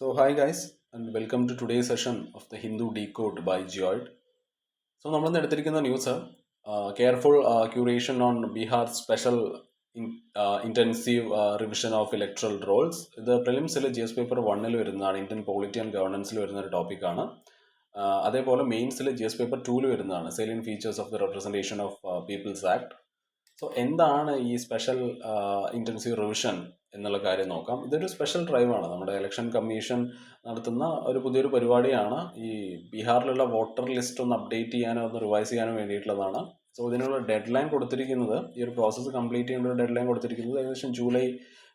Hi guys, and welcome to today's session of the Hindu Decode by Geoid. നമ്മൾ എടുത്തിരിക്കുന്ന news careful curation on Bihar special intensive revision of electoral rolls. ഇത് പ്രിലിംസിൽ GS paper 1 വരുന്നതാണ്, Indian polity and ഗവർണൻസിൽ വരുന്ന ഒരു ടോപ്പിക്കാണ്. അതേപോലെ മെയിൻസിൽ GS പേപ്പർ 2 വരുന്നതാണ്, salient features of the representation of peoples act. So എന്താണ് ഈ സ്പെഷ്യൽ ഇൻറ്റൻസീവ് റിവിഷൻ എന്നുള്ള കാര്യം നോക്കാം. ഇതൊരു സ്പെഷ്യൽ ഡ്രൈവാണ്. നമ്മുടെ ഇലക്ഷൻ കമ്മീഷൻ നടത്തുന്ന ഒരു പുതിയൊരു പരിപാടിയാണ്. ഈ ബീഹാറിലുള്ള വോട്ടർ ലിസ്റ്റ് ഒന്ന് അപ്ഡേറ്റ് ചെയ്യാനോ ഒന്ന് റിവൈസ് ചെയ്യാനോ വേണ്ടിയിട്ടുള്ളതാണ്. സോ ഇതിനുള്ള ഡെഡ് ലൈൻ കൊടുത്തിരിക്കുന്നത്, ഈ ഒരു പ്രോസസ്സ് കംപ്ലീറ്റ് ചെയ്യേണ്ട ഒരു ഡെഡ് ലൈൻ കൊടുത്തിരിക്കുന്നത് ഏകദേശം ജൂലൈ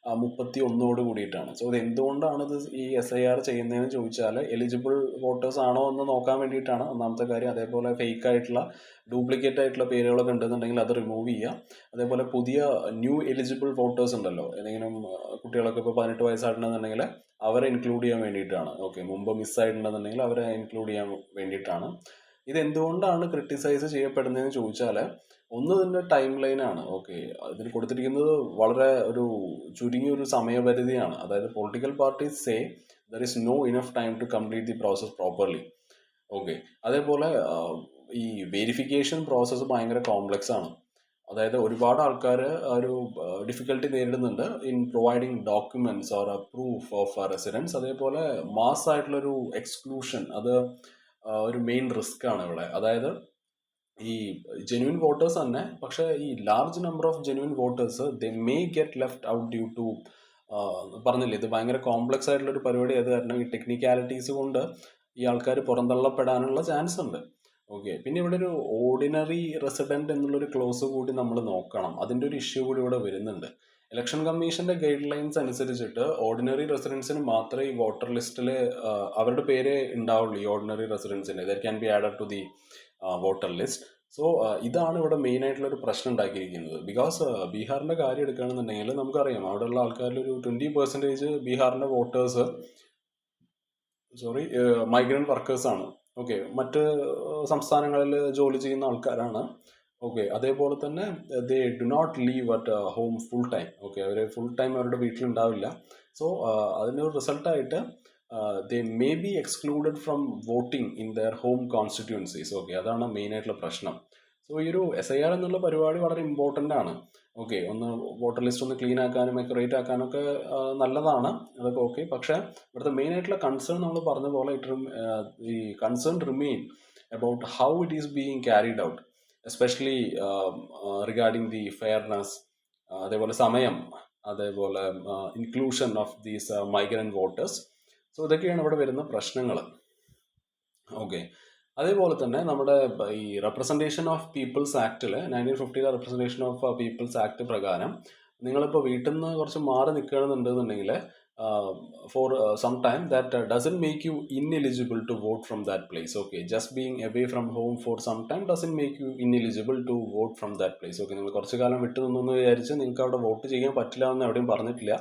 31 കൂടിയിട്ടാണ്. സോ ഇത് എന്തുകൊണ്ടാണ് ഇത് ഈ SIR ചെയ്യുന്നതെന്ന് ചോദിച്ചാൽ, എലിജിബിൾ വോട്ടേഴ്സ് ആണോ എന്ന് നോക്കാൻ വേണ്ടിയിട്ടാണ് ഒന്നാമത്തെ കാര്യം. അതേപോലെ ഫേക്ക് ആയിട്ടുള്ള ഡ്യൂപ്ലിക്കേറ്റ് ആയിട്ടുള്ള പേരുകളൊക്കെ ഉണ്ടെന്നുണ്ടെങ്കിൽ അത് റിമൂവ് ചെയ്യുക. അതേപോലെ പുതിയ ന്യൂ എലിജിബിൾ വോട്ടേഴ്സ് ഉണ്ടല്ലോ, ഏതെങ്കിലും കുട്ടികളൊക്കെ ഇപ്പോൾ 18 വയസ്സായിട്ടുണ്ടെന്നുണ്ടെങ്കിൽ അവരെ ഇൻക്ലൂഡ് ചെയ്യാൻ വേണ്ടിയിട്ടാണ്. ഓക്കെ, മുമ്പ് മിസ്സായിട്ടുണ്ടെന്നുണ്ടെങ്കിൽ അവരെ ഇൻക്ലൂഡ് ചെയ്യാൻ വേണ്ടിയിട്ടാണ്. ഇത് എന്തുകൊണ്ടാണ് ക്രിട്ടിസൈസ് ചെയ്യപ്പെടുന്നതെന്ന് ചോദിച്ചാൽ, ഒന്ന് ഇതിൻ്റെ ടൈം ലൈനാണ്. ഓക്കെ, ഇതിൽ കൊടുത്തിരിക്കുന്നത് വളരെ ഒരു ചുരുങ്ങിയ ഒരു സമയപരിധിയാണ്. അതായത് political parties say there is no enough time to complete the process properly. Okay, അതേപോലെ ഈ വെരിഫിക്കേഷൻ പ്രോസസ്സ് ഭയങ്കര കോംപ്ലക്സ് ആണ്. അതായത് ഒരുപാട് ആൾക്കാർ ഒരു ഡിഫിക്കൽട്ടി നേരിടുന്നുണ്ട് in providing documents or proof of residence. അതേപോലെ മാസ് ആയിട്ടുള്ളൊരു എക്സ്ക്ലൂഷൻ, അത് ഒരു മെയിൻ റിസ്ക് ആണ് ഇവിടെ. അതായത് ഈ ജെന്യൂൻ വോട്ടേഴ്സ് തന്നെ, പക്ഷേ ഈ large number of genuine voters they may get left out due to, പറഞ്ഞില്ലേ, ഇത് ഭയങ്കര കോംപ്ലക്സ് ആയിട്ടുള്ളൊരു പരിപാടി ആയത് കാരണം ഈ ടെക്നിക്കാലിറ്റീസ് കൊണ്ട് ഈ ആൾക്കാർ പുറന്തള്ളപ്പെടാനുള്ള ചാൻസ് ഉണ്ട്. ഓക്കെ, പിന്നെ ഇവിടെ ഒരു ഓർഡിനറി റെസിഡന്റ് എന്നുള്ളൊരു ക്ലോസ് കൂടി നമ്മൾ നോക്കണം. അതിൻ്റെ ഒരു ഇഷ്യൂ കൂടി ഇവിടെ വരുന്നുണ്ട്. ഇലക്ഷൻ കമ്മീഷന്റെ ഗൈഡ് ലൈൻസ് അനുസരിച്ചിട്ട് ഓർഡിനറി റെസിഡൻസിന് മാത്രമേ ഈ വോട്ടർ ലിസ്റ്റിൽ അവരുടെ പേര് ഉണ്ടാവുള്ളൂ. ഈ ഓർഡിനറി റെസിഡൻസിന് they can be added to the voter list. So ഇതാണ് ഇവിടെ മെയിൻ ആയിട്ടുള്ള ഒരു പ്രശ്നം ഉണ്ടാക്കിയിരിക്കുന്നത്. ബിക്കോസ് ബീഹാറിന്റെ കാര്യം എടുക്കുകയാണെന്നുണ്ടെങ്കിൽ നമുക്കറിയാം, അവിടെയുള്ള ആൾക്കാരിൽ ഒരു 20% ബീഹാറിന്റെ വോട്ടേഴ്സ് മൈഗ്രന്റ് വർക്കേഴ്സ് ആണ്. ഓക്കെ, മറ്റ് സംസ്ഥാനങ്ങളിൽ ജോലി ചെയ്യുന്ന ആൾക്കാരാണ്. ഓക്കെ, അതേപോലെ തന്നെ they do not leave at home full time. Okay, അവർ ഫുൾ ടൈം അവരുടെ വീട്ടിലുണ്ടാവില്ല. സോ അതിനൊരു റിസൾട്ടായിട്ട് they may be excluded from voting in their home constituencies. Okay, അതാണ് മെയിൻ ആയിട്ടുള്ള പ്രശ്നം. സോ ഈ ഒരു SIR എന്നുള്ള പരിപാടി വളരെ ഇമ്പോർട്ടൻ്റ് ആണ്. ഓക്കെ, ഒന്ന് വോട്ടർ ലിസ്റ്റ് ഒന്ന് ക്ലീൻ ആക്കാനും അക്യുറേറ്റ് ആക്കാനൊക്കെ നല്ലതാണ്, അതൊക്കെ ഓക്കെ. പക്ഷേ ഇവിടുത്തെ മെയിൻ ആയിട്ടുള്ള കൺസേൺ നമ്മൾ പറഞ്ഞ പോലെ ഈ concern remain about how it is being carried out, especially regarding the fairness, അതേപോലെ സമയം, അതേപോലെ inclusion of these migrant voters. So ഇതൊക്കെയാണ് ഇവിടെ വരുന്ന പ്രശ്നങ്ങൾ. ഓക്കെ, അതേപോലെ തന്നെ നമ്മുടെ ഈ റെപ്രസെൻറ്റേഷൻ ഓഫ് പീപ്പിൾസ് ആക്ടിൽ 1950 റെപ്രസെൻറ്റേഷൻ ഓഫ് പീപ്പിൾസ് ആക്ട് പ്രകാരം നിങ്ങളിപ്പോൾ വീട്ടിൽ നിന്ന് കുറച്ച് മാറി നിൽക്കണമെന്നുണ്ടെന്നുണ്ടെങ്കിൽ for some time that doesn't make you ineligible to vote from that place. Okay, just being away from home for some time doesn't make you ineligible to vote from that place. Okay, നിങ്ങൾ കുറച്ച് കാലം വിട്ടു നിന്നു വിചാരിച്ച് നിങ്ങൾക്ക് അവിടെ vote ചെയ്യാൻ പറ്റില്ല എന്ന് എവിടെയും പറഞ്ഞിട്ടില്ല.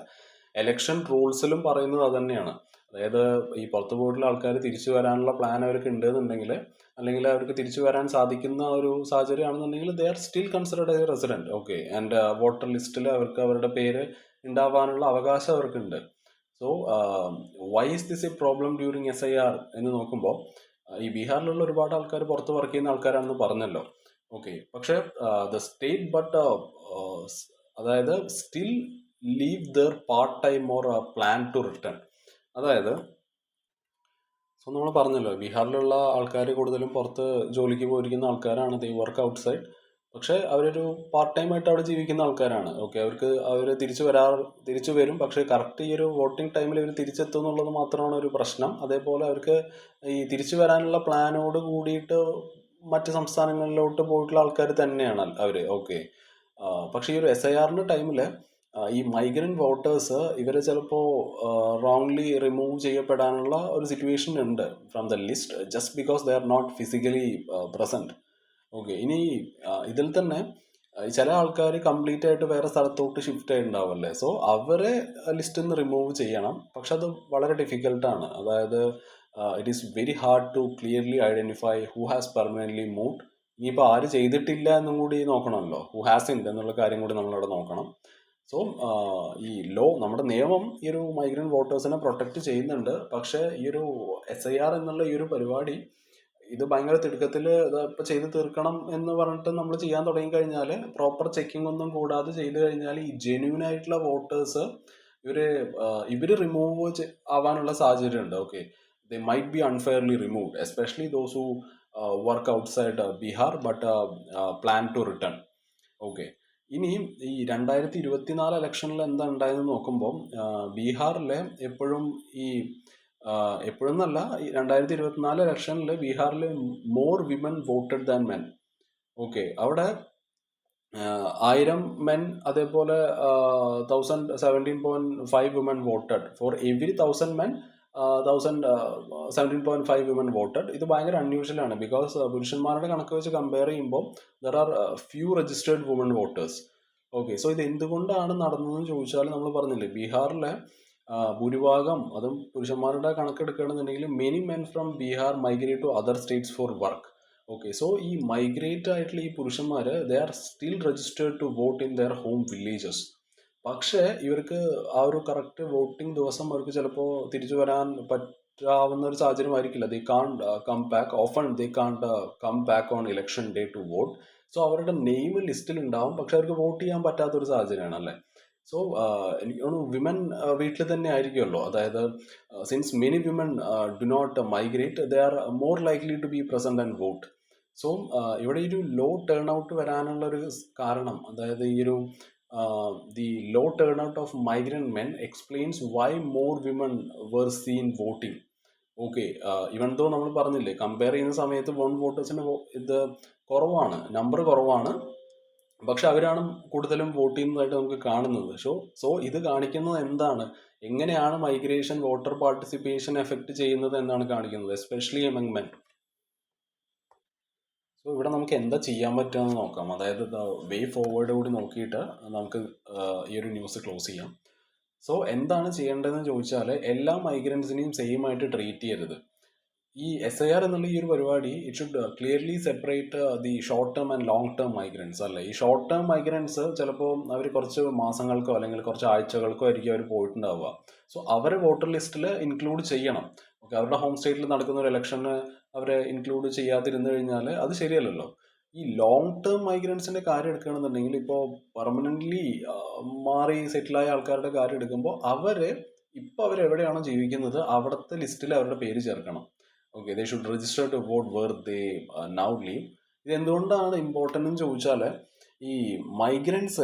എലക്ഷൻ റൂൾസിലും പറയുന്നത് അത് തന്നെയാണ്. അതായത് ഈ പുറത്തു പോയിട്ടുള്ള ആൾക്കാർ തിരിച്ചു വരാനുള്ള പ്ലാൻ അവർക്ക് ഉണ്ടെന്നുണ്ടെങ്കിൽ, അല്ലെങ്കിൽ അവർക്ക് തിരിച്ചു വരാൻ സാധിക്കുന്ന ഒരു സാഹചര്യമാണെന്നുണ്ടെങ്കിൽ they are still considered a resident. Okay, and voter ലിസ്റ്റിൽ അവർക്ക് അവരുടെ പേര് ഉണ്ടാവാനുള്ള അവകാശം അവർക്കുണ്ട്. So why is this a problem during SIR എന്ന് നോക്കുമ്പോൾ, ഈ ബീഹാറിലുള്ള ഒരുപാട് ആൾക്കാർ പുറത്ത് വർക്ക് ചെയ്യുന്ന ആൾക്കാരാണെന്ന് പറഞ്ഞല്ലോ. ഓക്കെ, പക്ഷേ ദ സ്റ്റേറ്റ് ബട്ട് അതായത് still leave their part time or plan to return. അതായത് സോ നമ്മൾ പറഞ്ഞല്ലോ, ബീഹാറിലുള്ള ആൾക്കാർ കൂടുതലും പുറത്ത് ജോലിക്ക് പോയിരിക്കുന്ന ആൾക്കാരാണ്. ദേ വർക്ക് ഔട്ട് സൈഡ്. പക്ഷേ അവരൊരു പാർട്ട് ടൈം ആയിട്ട് അവിടെ ജീവിക്കുന്ന ആൾക്കാരാണ്. ഓക്കെ, അവർ തിരിച്ചു വരും. പക്ഷേ കറക്റ്റ് ഈ ഒരു വോട്ടിംഗ് ടൈമിൽ ഇവർ തിരിച്ചെത്തും എന്നുള്ളത് മാത്രമാണ് ഒരു പ്രശ്നം. അതേപോലെ അവർക്ക് ഈ തിരിച്ചു വരാനുള്ള പ്ലാനോട് കൂടിയിട്ട് മറ്റ് സംസ്ഥാനങ്ങളിലോട്ട് പോയിട്ടുള്ള ആൾക്കാർ തന്നെയാണ് അവർ. ഓക്കെ, പക്ഷേ ഈ ഒരു SIRന്റെ ടൈമിൽ ഈ മൈഗ്രന്റ് വോട്ടേഴ്സ് ഇവരെ ചിലപ്പോൾ റോങ്ലി റിമൂവ് ചെയ്യപ്പെടാനുള്ള ഒരു സിറ്റുവേഷൻ ഉണ്ട് from the list, just because they are not physically present. Okay, ഇനി ഇതിൽ തന്നെ ചില ആൾക്കാർ കംപ്ലീറ്റ് ആയിട്ട് വേറെ സ്ഥലത്തോട്ട് ഷിഫ്റ്റ് ആയിട്ടുണ്ടാവുമല്ലേ. സോ അവരെ ലിസ്റ്റിൽ നിന്ന് റിമൂവ് ചെയ്യണം. പക്ഷെ അത് വളരെ ഡിഫിക്കൽട്ടാണ്. അതായത് it is very hard to clearly identify who has permanently moved. ഇനിയിപ്പോൾ ആര് ചെയ്തിട്ടില്ല എന്നും കൂടി നോക്കണമല്ലോ, ഹു ഹാസ് ഇൻ എന്നുള്ള കാര്യം കൂടി നമ്മളവിടെ നോക്കണം. സോ ഈ നമ്മുടെ നിയമം ഈ ഒരു മൈഗ്രൻ്റ് വോട്ടേഴ്സിനെ പ്രൊട്ടക്റ്റ് ചെയ്യുന്നുണ്ട്. പക്ഷേ ഈ ഒരു SIR എന്നുള്ള ഈ ഒരു പരിപാടി ഇത് ഭയങ്കര തിടുക്കത്തിൽ ഇപ്പം ചെയ്ത് തീർക്കണം എന്ന് പറഞ്ഞിട്ട് നമ്മൾ ചെയ്യാൻ തുടങ്ങിക്കഴിഞ്ഞാൽ, പ്രോപ്പർ ചെക്കിംഗ് ഒന്നും കൂടാതെ ചെയ്ത് കഴിഞ്ഞാൽ ഈ ജെന്യൂൻ ആയിട്ടുള്ള വോട്ടേഴ്സ് ഇവർ റിമൂവ് ആവാനുള്ള സാഹചര്യമുണ്ട്. Okay, they might be unfairly removed, especially those who work outside Bihar but plan to return. Okay, ഇനിയും ഈ 2024 ഇലക്ഷനിൽ എന്താ ഉണ്ടായെന്ന് നോക്കുമ്പോൾ ബീഹാറിലെ എപ്പോഴും ഈ എപ്പോഴും എന്നല്ല, ഈ 2024 ഇലക്ഷനിൽ ബീഹാറിൽ more women voted than men. Okay, അവിടെ 1000 മെൻ, അതേപോലെ 17.5 women voted. For every 1000 men 17.5 women voted. ഇത് ഭയങ്കര അൺയൂഷ്വലാണ്. ബിക്കോസ് പുരുഷന്മാരുടെ കണക്ക് വെച്ച് കമ്പയർ ചെയ്യുമ്പോൾ there are few registered woman voters. Okay, so ഇത് എന്തുകൊണ്ടാണ് നടന്നതെന്ന് ചോദിച്ചാൽ, നമ്മൾ പറഞ്ഞില്ലേ, ബീഹാറിലെ ഭൂരിഭാഗം, അതും പുരുഷന്മാരുടെ കണക്കെടുക്കുകയാണെന്നുണ്ടെങ്കിൽ many men from Bihar migrate to other states for work. Okay, so ഈ മൈഗ്രേറ്റ് ആയിട്ടുള്ള ഈ പുരുഷന്മാർ they are still registered to vote in their home villages. പക്ഷേ ഇവർക്ക് ആ ഒരു കറക്റ്റ് വോട്ടിംഗ് ദിവസം അവർക്ക് ചിലപ്പോൾ തിരിച്ചു വരാൻ പറ്റാവുന്ന ഒരു സാഹചര്യമായിരിക്കില്ല. ദേ can't come back, often they can't come back on election day to vote. So അവരുടെ നെയിം ലിസ്റ്റിൽ ഉണ്ടാവും, പക്ഷെ അവർക്ക് വോട്ട് ചെയ്യാൻ പറ്റാത്തൊരു സാഹചര്യമാണ് അല്ലേ. സോ എനിക്ക് തോന്നുന്നു വിമൻ വീട്ടിൽ തന്നെ ആയിരിക്കുമല്ലോ. അതായത് since many women do not migrate, they are more likely to be present and vote. So ഇവിടെ ഈ ഒരു ലോ ടേൺ ഔട്ട് വരാനുള്ളൊരു കാരണം, അതായത് ഈ ഒരു the low turnout of migrant men explains why more women were seen voting. Okay, even though നമ്മൾ പറഞ്ഞില്ലേ, compare ചെയ്യുന്ന സമയത്ത് വോട്ടേഴ്സിന് ഇത് കുറവാണ്, നമ്പർ കുറവാണ്, പക്ഷെ അവരാണ് കൂടുതലും വോട്ട് ചെയ്യുന്നതായിട്ട് നമുക്ക് കാണുന്നത്. സോ ഇത് കാണിക്കുന്നത് എന്താണ്, എങ്ങനെയാണ് മൈഗ്രേഷൻ വോട്ടർ പാർട്ടിസിപ്പേഷൻ എഫക്റ്റ് ചെയ്യുന്നത് എന്നാണ് കാണിക്കുന്നത്, എസ്പെഷ്യലി എമംഗ് മെൻ. സോ ഇവിടെ നമുക്ക് എന്താ ചെയ്യാൻ പറ്റുമെന്ന് നോക്കാം. അതായത് വേ ഫോർവേഡ് കൂടി നോക്കിയിട്ട് നമുക്ക് ഈ ഒരു ന്യൂസ് ക്ലോസ് ചെയ്യാം. സോ എന്താണ് ചെയ്യേണ്ടതെന്ന് ചോദിച്ചാൽ, എല്ലാ മൈഗ്രൻസിനെയും സെയിം ആയിട്ട് ട്രീറ്റ് ചെയ്യരുത്. ഈ SIR എന്നുള്ള ഈ ഒരു പരിപാടി it should clearly separate the short term and long term migrants. അല്ലേ, ഈ ഷോർട്ട് ടേം മൈഗ്രൻസ് ചിലപ്പോൾ അവർ കുറച്ച് മാസങ്ങൾക്കോ അല്ലെങ്കിൽ കുറച്ച് ആഴ്ചകൾക്കോ ആയിരിക്കും അവർ പോയിട്ടുണ്ടാവുക. സോ അവരെ വോട്ടർ ലിസ്റ്റിൽ ഇൻക്ലൂഡ് ചെയ്യണം. ഓക്കെ, അവരുടെ ഹോം സ്റ്റേറ്റിൽ നടക്കുന്ന ഒരു ഇലക്ഷന് അവരെ ഇൻക്ലൂഡ് ചെയ്യാതിരുന്നു കഴിഞ്ഞാൽ അത് ശരിയല്ലല്ലോ. ഈ ലോങ് ടേം മൈഗ്രൻസിന്റെ കാര്യം എടുക്കുകയാണെന്നുണ്ടെങ്കിൽ, ഇപ്പോൾ പെർമനന്റ്ലി മാറി സെറ്റിലായ ആൾക്കാരുടെ കാര്യം എടുക്കുമ്പോൾ അവരെവിടെയാണോ ജീവിക്കുന്നത് അവിടുത്തെ ലിസ്റ്റിൽ അവരുടെ പേര് ചേർക്കണം. Okay, they should register to vote where they now live. ഇത് എന്തുകൊണ്ടാണ് ഇമ്പോർട്ടൻ്റ് എന്ന് ചോദിച്ചാൽ, ഈ migrants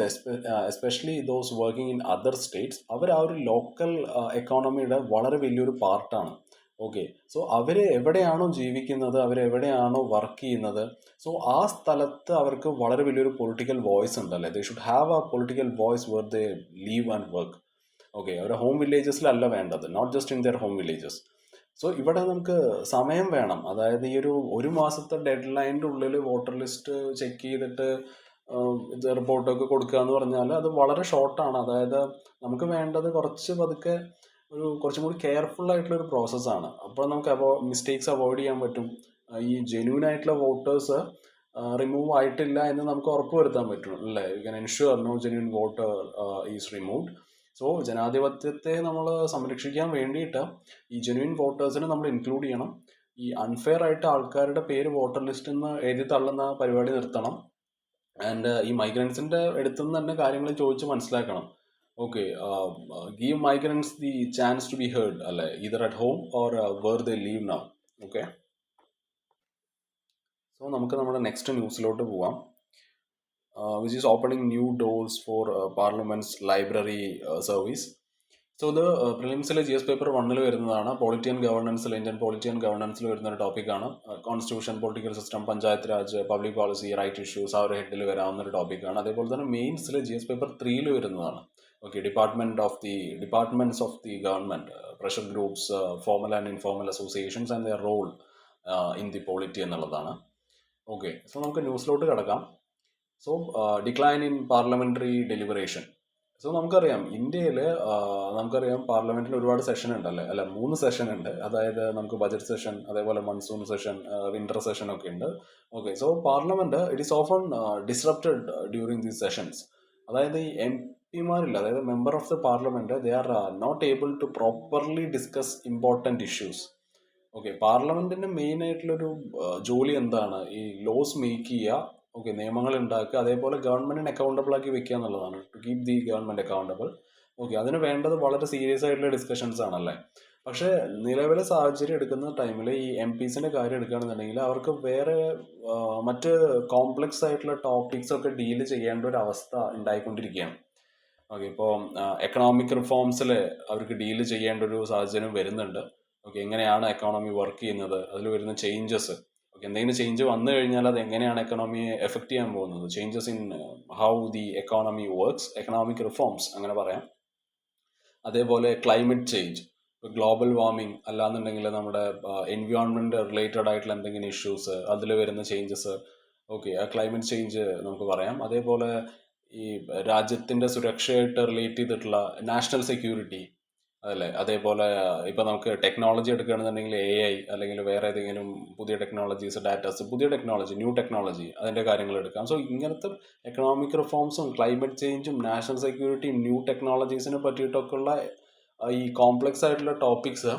especially those working in other states, അവർ ആ ഒരു ലോക്കൽ എക്കോണമിയുടെ വളരെ വലിയൊരു പാർട്ടാണ്. ഓക്കെ, സോ അവർ എവിടെയാണോ ജീവിക്കുന്നത്, അവരെവിടെയാണോ വർക്ക് ചെയ്യുന്നത്, സോ ആ സ്ഥലത്ത് അവർക്ക് വളരെ വലിയൊരു പൊളിറ്റിക്കൽ വോയിസ് ഉണ്ടല്ലേ. They should have a political voice where they live and work. Okay, അവരുടെ ഹോം വില്ലേജസിലല്ല വേണ്ടത്, not just in their home villages. So ഇവിടെ നമുക്ക് സമയം വേണം. അതായത് ഈ ഒരു മാസത്തെ ഡെഡ് ലൈനിൻ്റെ ഉള്ളിൽ വോട്ടർ ലിസ്റ്റ് ചെക്ക് ചെയ്തിട്ട് റിപ്പോർട്ടൊക്കെ കൊടുക്കുക എന്ന് പറഞ്ഞാൽ അത് വളരെ ഷോർട്ടാണ്. അതായത് നമുക്ക് വേണ്ടത് കുറച്ച് പതുക്കെ കുറച്ചും കൂടി കെയർഫുൾ ആയിട്ടുള്ള ഒരു പ്രോസസ്സാണ്. അപ്പോൾ നമുക്ക് മിസ്റ്റേക്സ് അവോയ്ഡ് ചെയ്യാൻ പറ്റും. ഈ ജെന്യൂൻ ആയിട്ടുള്ള വോട്ടേഴ്സ് റിമൂവ് ആയിട്ടില്ല എന്ന് നമുക്ക് ഉറപ്പ് വരുത്താൻ പറ്റും അല്ലേ. You can ensure no genuine voter is removed. So ജനാധിപത്യത്തെ നമ്മൾ സംരക്ഷിക്കാൻ വേണ്ടിയിട്ട് ഈ ജെന്യൂൻ വോട്ടേഴ്സിനെ നമ്മൾ ഇൻക്ലൂഡ് ചെയ്യണം. ഈ അൺഫെയർ ആയിട്ട് ആൾക്കാരുടെ പേര് വോട്ടർ ലിസ്റ്റിൽ നിന്ന് എഴുതി തള്ളുന്ന പരിപാടി നിർത്തണം. ആൻഡ് ഈ മൈഗ്രൻസിൻ്റെ അടുത്തുനിന്ന് തന്നെ കാര്യങ്ങൾ ചോദിച്ച് മനസ്സിലാക്കണം. Okay, give migrants the chance to be heard അല്ലേ, either at home or where they live now. Okay, so നമുക്ക് നമ്മുടെ നെക്സ്റ്റ് ന്യൂസിലോട്ട് പോവാം. Which is opening new doors for Parliament's library service. So ഇത് പ്രിലിംസിൽ GS പേപ്പർ 1 വരുന്നതാണ്. Polity and ഗവർണൻസിൽ, Indian polity and ഗവർണൻസിൽ വരുന്ന ഒരു ടോപ്പിക്കാണ്. Constitution, political system, Panchayat Raj, public policy, right issues, ആ ഒരു ഹെഡിൽ വരാവുന്ന ഒരു ടോപ്പിക്കാണ്. അതേപോലെ തന്നെ മെയിൻസിൽ GS പേപ്പർ 3 വരുന്നതാണ്. Okay, departments of the government, pressure groups, formal and informal associations and their role in the polity എന്നുള്ളതാണ്. ഓക്കെ, സോ നമുക്ക് ന്യൂസിലോട്ട് കിടക്കാം. So decline in parliamentary deliberation. So നമുക്കറിയാം ഇന്ത്യയിൽ പാർലമെന്റിൽ ഒരുപാട് സെഷൻ ഉണ്ട് അല്ലെ, 3 സെഷൻ ഉണ്ട്. അതായത് നമുക്ക് ബജറ്റ് സെഷൻ, അതേപോലെ മൺസൂൺ സെഷൻ, വിന്റർ സെഷൻ ഒക്കെ ഉണ്ട്. Okay, so parliament it is often disrupted during these sessions. അതായത് ഈ പിമാരില്ല, അതായത് member of the parliament, they are not able to properly discuss important issues. Okay, പാർലമെന്റിന്റെ മെയിൻ ആയിട്ടുള്ളൊരു ജോലി എന്താണ്? ഈ ലോസ് മേക്ക് ചെയ്യുക, ഓക്കെ, നിയമങ്ങൾ ഉണ്ടാക്കുക, അതേപോലെ ഗവൺമെന്റിനെ അക്കൗണ്ടബിൾ ആക്കി വെക്കുക എന്നുള്ളതാണ്. To keep the government accountable. Okay, അതിന് വേണ്ടത് വളരെ സീരിയസ് ആയിട്ടുള്ള ഡിസ്കഷൻസ് ആണല്ലേ. പക്ഷേ നിലവിലെ സാഹചര്യം എടുക്കുന്ന ടൈമിൽ ഈ എം പിസിന്റെ കാര്യം എടുക്കുകയാണെന്നുണ്ടെങ്കിൽ അവർക്ക് വേറെ മറ്റ് കോംപ്ലക്സ് ആയിട്ടുള്ള ടോപ്പിക്സ് ഒക്കെ ഡീൽ ചെയ്യേണ്ട ഒരു അവസ്ഥ ഉണ്ടായിക്കൊണ്ടിരിക്കുകയാണ്. ഓക്കെ, ഇപ്പോൾ എക്കണോമിക് റിഫോംസിൽ അവർക്ക് ഡീൽ ചെയ്യേണ്ട ഒരു സാഹചര്യം വരുന്നുണ്ട്. ഓക്കെ, എങ്ങനെയാണ് എക്കോണമി വർക്ക് ചെയ്യുന്നത്, അതിൽ വരുന്ന ചേഞ്ചസ്, ഓക്കെ, എന്തെങ്കിലും ചേഞ്ച് വന്നു കഴിഞ്ഞാൽ അത് എങ്ങനെയാണ് എക്കണോമിയെ എഫക്റ്റ് ചെയ്യാൻ പോകുന്നത്, changes in how the economy works, economic reforms അങ്ങനെ പറയാം. അതേപോലെ ക്ലൈമറ്റ് ചേഞ്ച്, ഗ്ലോബൽ വാർമിംഗ്, അല്ലാന്നുണ്ടെങ്കിൽ നമ്മുടെ എൻവയോൺമെന്റ് റിലേറ്റഡ് ആയിട്ടുള്ള എന്തെങ്കിലും ഇഷ്യൂസ്, അതിൽ വരുന്ന ചേഞ്ചസ്, ഓക്കെ, ആ ക്ലൈമറ്റ് ചേഞ്ച് നമുക്ക് പറയാം. അതേപോലെ ഈ രാജ്യത്തിന്റെ സുരക്ഷയായിട്ട് റിലേറ്റ് ചെയ്തിട്ടുള്ള നാഷണൽ സെക്യൂരിറ്റി, അതല്ലേ. അതേപോലെ ഇപ്പൊ നമുക്ക് ടെക്നോളജി എടുക്കുകയാണെന്നുണ്ടെങ്കിൽ AI അല്ലെങ്കിൽ വേറെ ഏതെങ്കിലും പുതിയ ടെക്നോളജീസ്, ഡാറ്റാസ്, പുതിയ ടെക്നോളജി, ന്യൂ ടെക്നോളജി, അതിന്റെ കാര്യങ്ങൾ എടുക്കാം. സോ ഇങ്ങനത്തെ എക്കണോമിക് റിഫോംസും ക്ലൈമറ്റ് ചേഞ്ചും നാഷണൽ സെക്യൂരിറ്റിയും ന്യൂ ടെക്നോളജീസിനെ പറ്റിയിട്ടൊക്കെ ഉള്ള ഈ കോംപ്ലക്സ് ആയിട്ടുള്ള ടോപ്പിക്സ്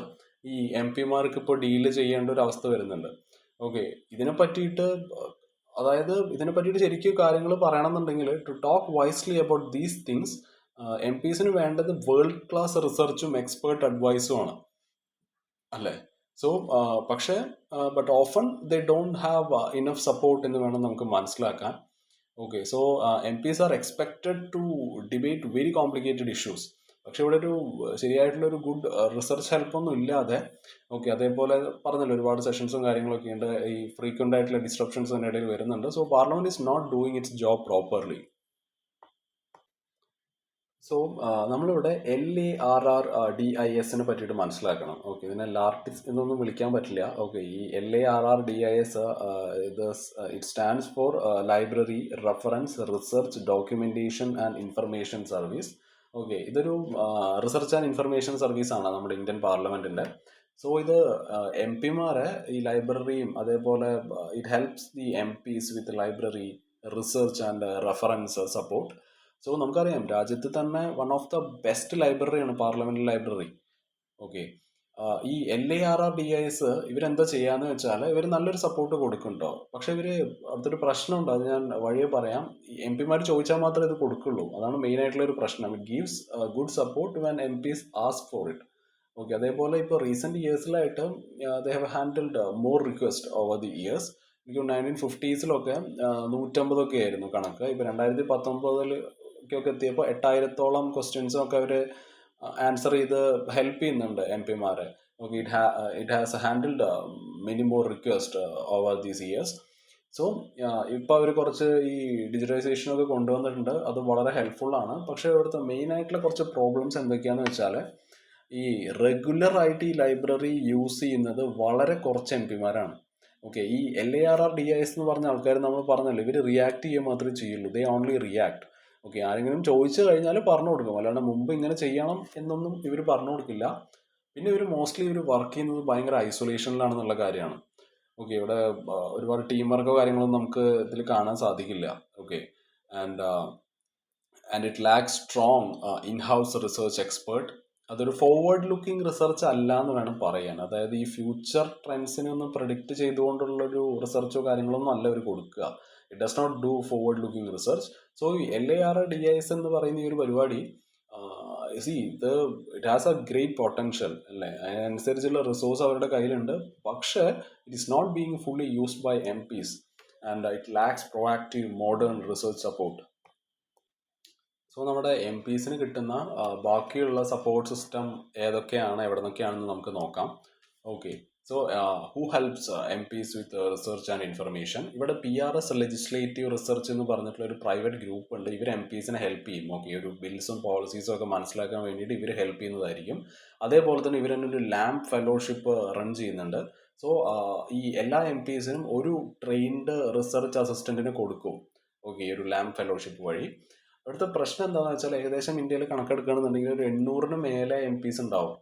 ഈ MP-മാർക്ക് ഇപ്പോൾ ഡീല് ചെയ്യേണ്ട ഒരു അവസ്ഥ വരുന്നുണ്ട്. ഓക്കെ, ഇതിനെ പറ്റിയിട്ട് അതായത് ഇതിനെ പറ്റിയിട്ട് ശരിക്കും കാര്യങ്ങൾ പറയണമെന്നുണ്ടെങ്കിൽ to talk wisely about these things MPസിന് വേണ്ടത് വേൾഡ് ക്ലാസ് റിസർച്ചും എക്സ്പേർട്ട് അഡ്വൈസും ആണ്, അല്ലേ. സോ പക്ഷേ but often they don't have enough support എന്ന് വേണം നമുക്ക് മനസ്സിലാക്കാൻ. Okay, so MPs are expected to debate very complicated issues. പക്ഷെ ഇവിടെ ഒരു ശരിയായിട്ടുള്ള ഒരു ഗുഡ് റിസർച്ച് ഹെൽപ്പൊന്നും ഇല്ലാതെ, ഓക്കെ, അതേപോലെ പറഞ്ഞല്ലോ ഒരുപാട് സെഷൻസും കാര്യങ്ങളൊക്കെ ഉണ്ട്, ഈ ഫ്രീക്വന്റ് ആയിട്ടുള്ള ഡിസ്ട്രപ്ഷൻസ് അതിൻ്റെ ഇടയിൽ വരുന്നുണ്ട്. So parliament is not doing its job properly. So നമ്മളിവിടെ LARRDISനെ പറ്റിയിട്ട് മനസ്സിലാക്കണം. ഓക്കെ, ഇതിനെ ലാർട്ടിസ് എന്നൊന്നും വിളിക്കാൻ പറ്റില്ല. ഓക്കെ, ഈ LARRDIS ഇത് it stands for library reference research documentation and information service. Okay, ഇതൊരു റിസർച്ച് ആൻഡ് ഇൻഫർമേഷൻ സർവീസ് ആണ് നമ്മുടെ ഇന്ത്യൻ പാർലമെന്റിന്റെ. സോ ഇത് MP-മാരെ ഈ ലൈബ്രറിയും അതേപോലെ it helps the MPs with library research and reference support. So നമുക്കറിയാം രാജ്യത്ത് തന്നെ വൺ ഓഫ് ദ ബെസ്റ്റ് ലൈബ്രറിയാണ് പാർലമെന്റ് ലൈബ്രറി. ഓക്കെ, ഈ LARRDIS ഇവരെന്താ ചെയ്യാന്ന് വെച്ചാൽ ഇവർ നല്ലൊരു സപ്പോർട്ട് കൊടുക്കുന്നുണ്ടോ, പക്ഷെ ഇവര് അടുത്തൊരു പ്രശ്നമുണ്ട്, അത് ഞാൻ വഴിയെ പറയാം. ഈ MP-മാർ ചോദിച്ചാൽ മാത്രമേ ഇത് കൊടുക്കുള്ളൂ, അതാണ് മെയിൻ ആയിട്ടുള്ള ഒരു പ്രശ്നം. It gives good support when MPs ask for it. Okay, അതേപോലെ ഇപ്പോൾ റീസെന്റ് ഇയേഴ്സിലായിട്ട് they have handled more request over the years. എനിക്ക് 1950s നൂറ്റമ്പതൊക്കെ ആയിരുന്നു കണക്ക്. ഇപ്പൊ 2019 ഒക്കെ എത്തിയപ്പോൾ 8000-ഓളം ക്വസ്റ്റ്യൻസും ഒക്കെ അവർ ആൻസർ ചെയ്ത് ഹെൽപ്പ് ചെയ്യുന്നുണ്ട് MP-മാരെ. Okay, it has handled many more request over these years. So ഇപ്പോൾ അവർ കുറച്ച് ഈ ഡിജിറ്റൈസേഷനൊക്കെ കൊണ്ടുവന്നിട്ടുണ്ട്, അത് വളരെ ഹെൽപ്ഫുൾ ആണ്. പക്ഷേ ഇവിടുത്തെ മെയിൻ ആയിട്ടുള്ള കുറച്ച് പ്രോബ്ലംസ് എന്തൊക്കെയാണെന്ന് വെച്ചാൽ ഈ റെഗുലർ ആയിട്ട് ഈ ലൈബ്രറി യൂസ് ചെയ്യുന്നത് വളരെ കുറച്ച് MP-മാരാണ്. ഓക്കെ, ഈ LARRDIS എന്ന് പറഞ്ഞ ആൾക്കാർ നമ്മൾ പറഞ്ഞല്ലോ, ഇവർ റിയാക്ട് ചെയ്യുക മാത്രമേ ചെയ്യുള്ളൂ. They only react. ഓക്കെ, ആരെങ്കിലും ചോദിച്ചു കഴിഞ്ഞാൽ പറഞ്ഞു കൊടുക്കും, അല്ലാണ്ട് മുമ്പ് ഇങ്ങനെ ചെയ്യണം എന്നൊന്നും ഇവർ പറഞ്ഞു കൊടുക്കില്ല. പിന്നെ ഇവർ മോസ്റ്റ്ലി ഇവർ വർക്ക് ചെയ്യുന്നത് ഭയങ്കര ഐസൊലേഷനിലാണെന്നുള്ള കാര്യമാണ്. ഓക്കെ, ഇവിടെ ഒരുപാട് ടീം വർക്കോ കാര്യങ്ങളൊന്നും നമുക്ക് ഇതിൽ കാണാൻ സാധിക്കില്ല. Okay, and it lakhs strong in house research expert. അതൊരു ഫോർവേഡ് ലുക്കിംഗ് റിസർച്ച് അല്ല എന്ന് വേണം പറയാൻ. അതായത് ഈ ഫ്യൂച്ചർ ട്രെൻഡ്സിനെ ഒന്ന് പ്രഡിക്റ്റ് ചെയ്തുകൊണ്ടുള്ളൊരു റിസർച്ചോ കാര്യങ്ങളൊന്നും അല്ല അവർ കൊടുക്കുക. It does not do forward looking research. So ഈ LARRDIS എന്ന് പറയുന്ന ഈ ഒരു പരിപാടി ഇത് it has a great potential, അല്ലേ. അതിനനുസരിച്ചുള്ള റിസോഴ്സ് അവരുടെ കയ്യിലുണ്ട്. പക്ഷേ it is not being fully used by MPs and it lacks proactive modern research support. So നമ്മുടെ MPസിന് കിട്ടുന്ന ബാക്കിയുള്ള സപ്പോർട്ട് സിസ്റ്റം ഏതൊക്കെയാണ്, എവിടെ നിന്നൊക്കെയാണെന്ന് നമുക്ക് നോക്കാം. Okay, so who helps MPs with research and information. ഇവിടെ PRS ലെജിസ്ലേറ്റീവ് റിസർച്ച് എന്ന് പറഞ്ഞിട്ടുള്ള ഒരു പ്രൈവറ്റ് ഗ്രൂപ്പ് ഉണ്ട്. ഇവർ MPസിനെ ഹെൽപ്പ് ചെയ്യും. ഓക്കെ, ഒരു ബിൽസും പോളിസീസും ഒക്കെ മനസ്സിലാക്കാൻ വേണ്ടിയിട്ട് ഇവർ ഹെൽപ്പ് ചെയ്യുന്നതായിരിക്കും. അതേപോലെ തന്നെ ഇവർ തന്നെ ഒരു ലാംപ് ഫെലോഷിപ്പ് റൺ ചെയ്യുന്നുണ്ട്. സോ ഈ എല്ലാ MPസിനും ഒരു ട്രെയിൻഡ് റിസർച്ച് അസിസ്റ്റന്റിനെ കൊടുക്കും. ഓക്കെ, ഒരു ലാംപ് ഫെലോഷിപ്പ് വഴി. അവിടുത്തെ പ്രശ്നം എന്താണെന്ന് വെച്ചാൽ ഏകദേശം ഇന്ത്യയിൽ കണക്കെടുക്കുകയാണെന്നുണ്ടെങ്കിൽ ഒരു 800-ന് മേലെ MPs ഉണ്ടാവും.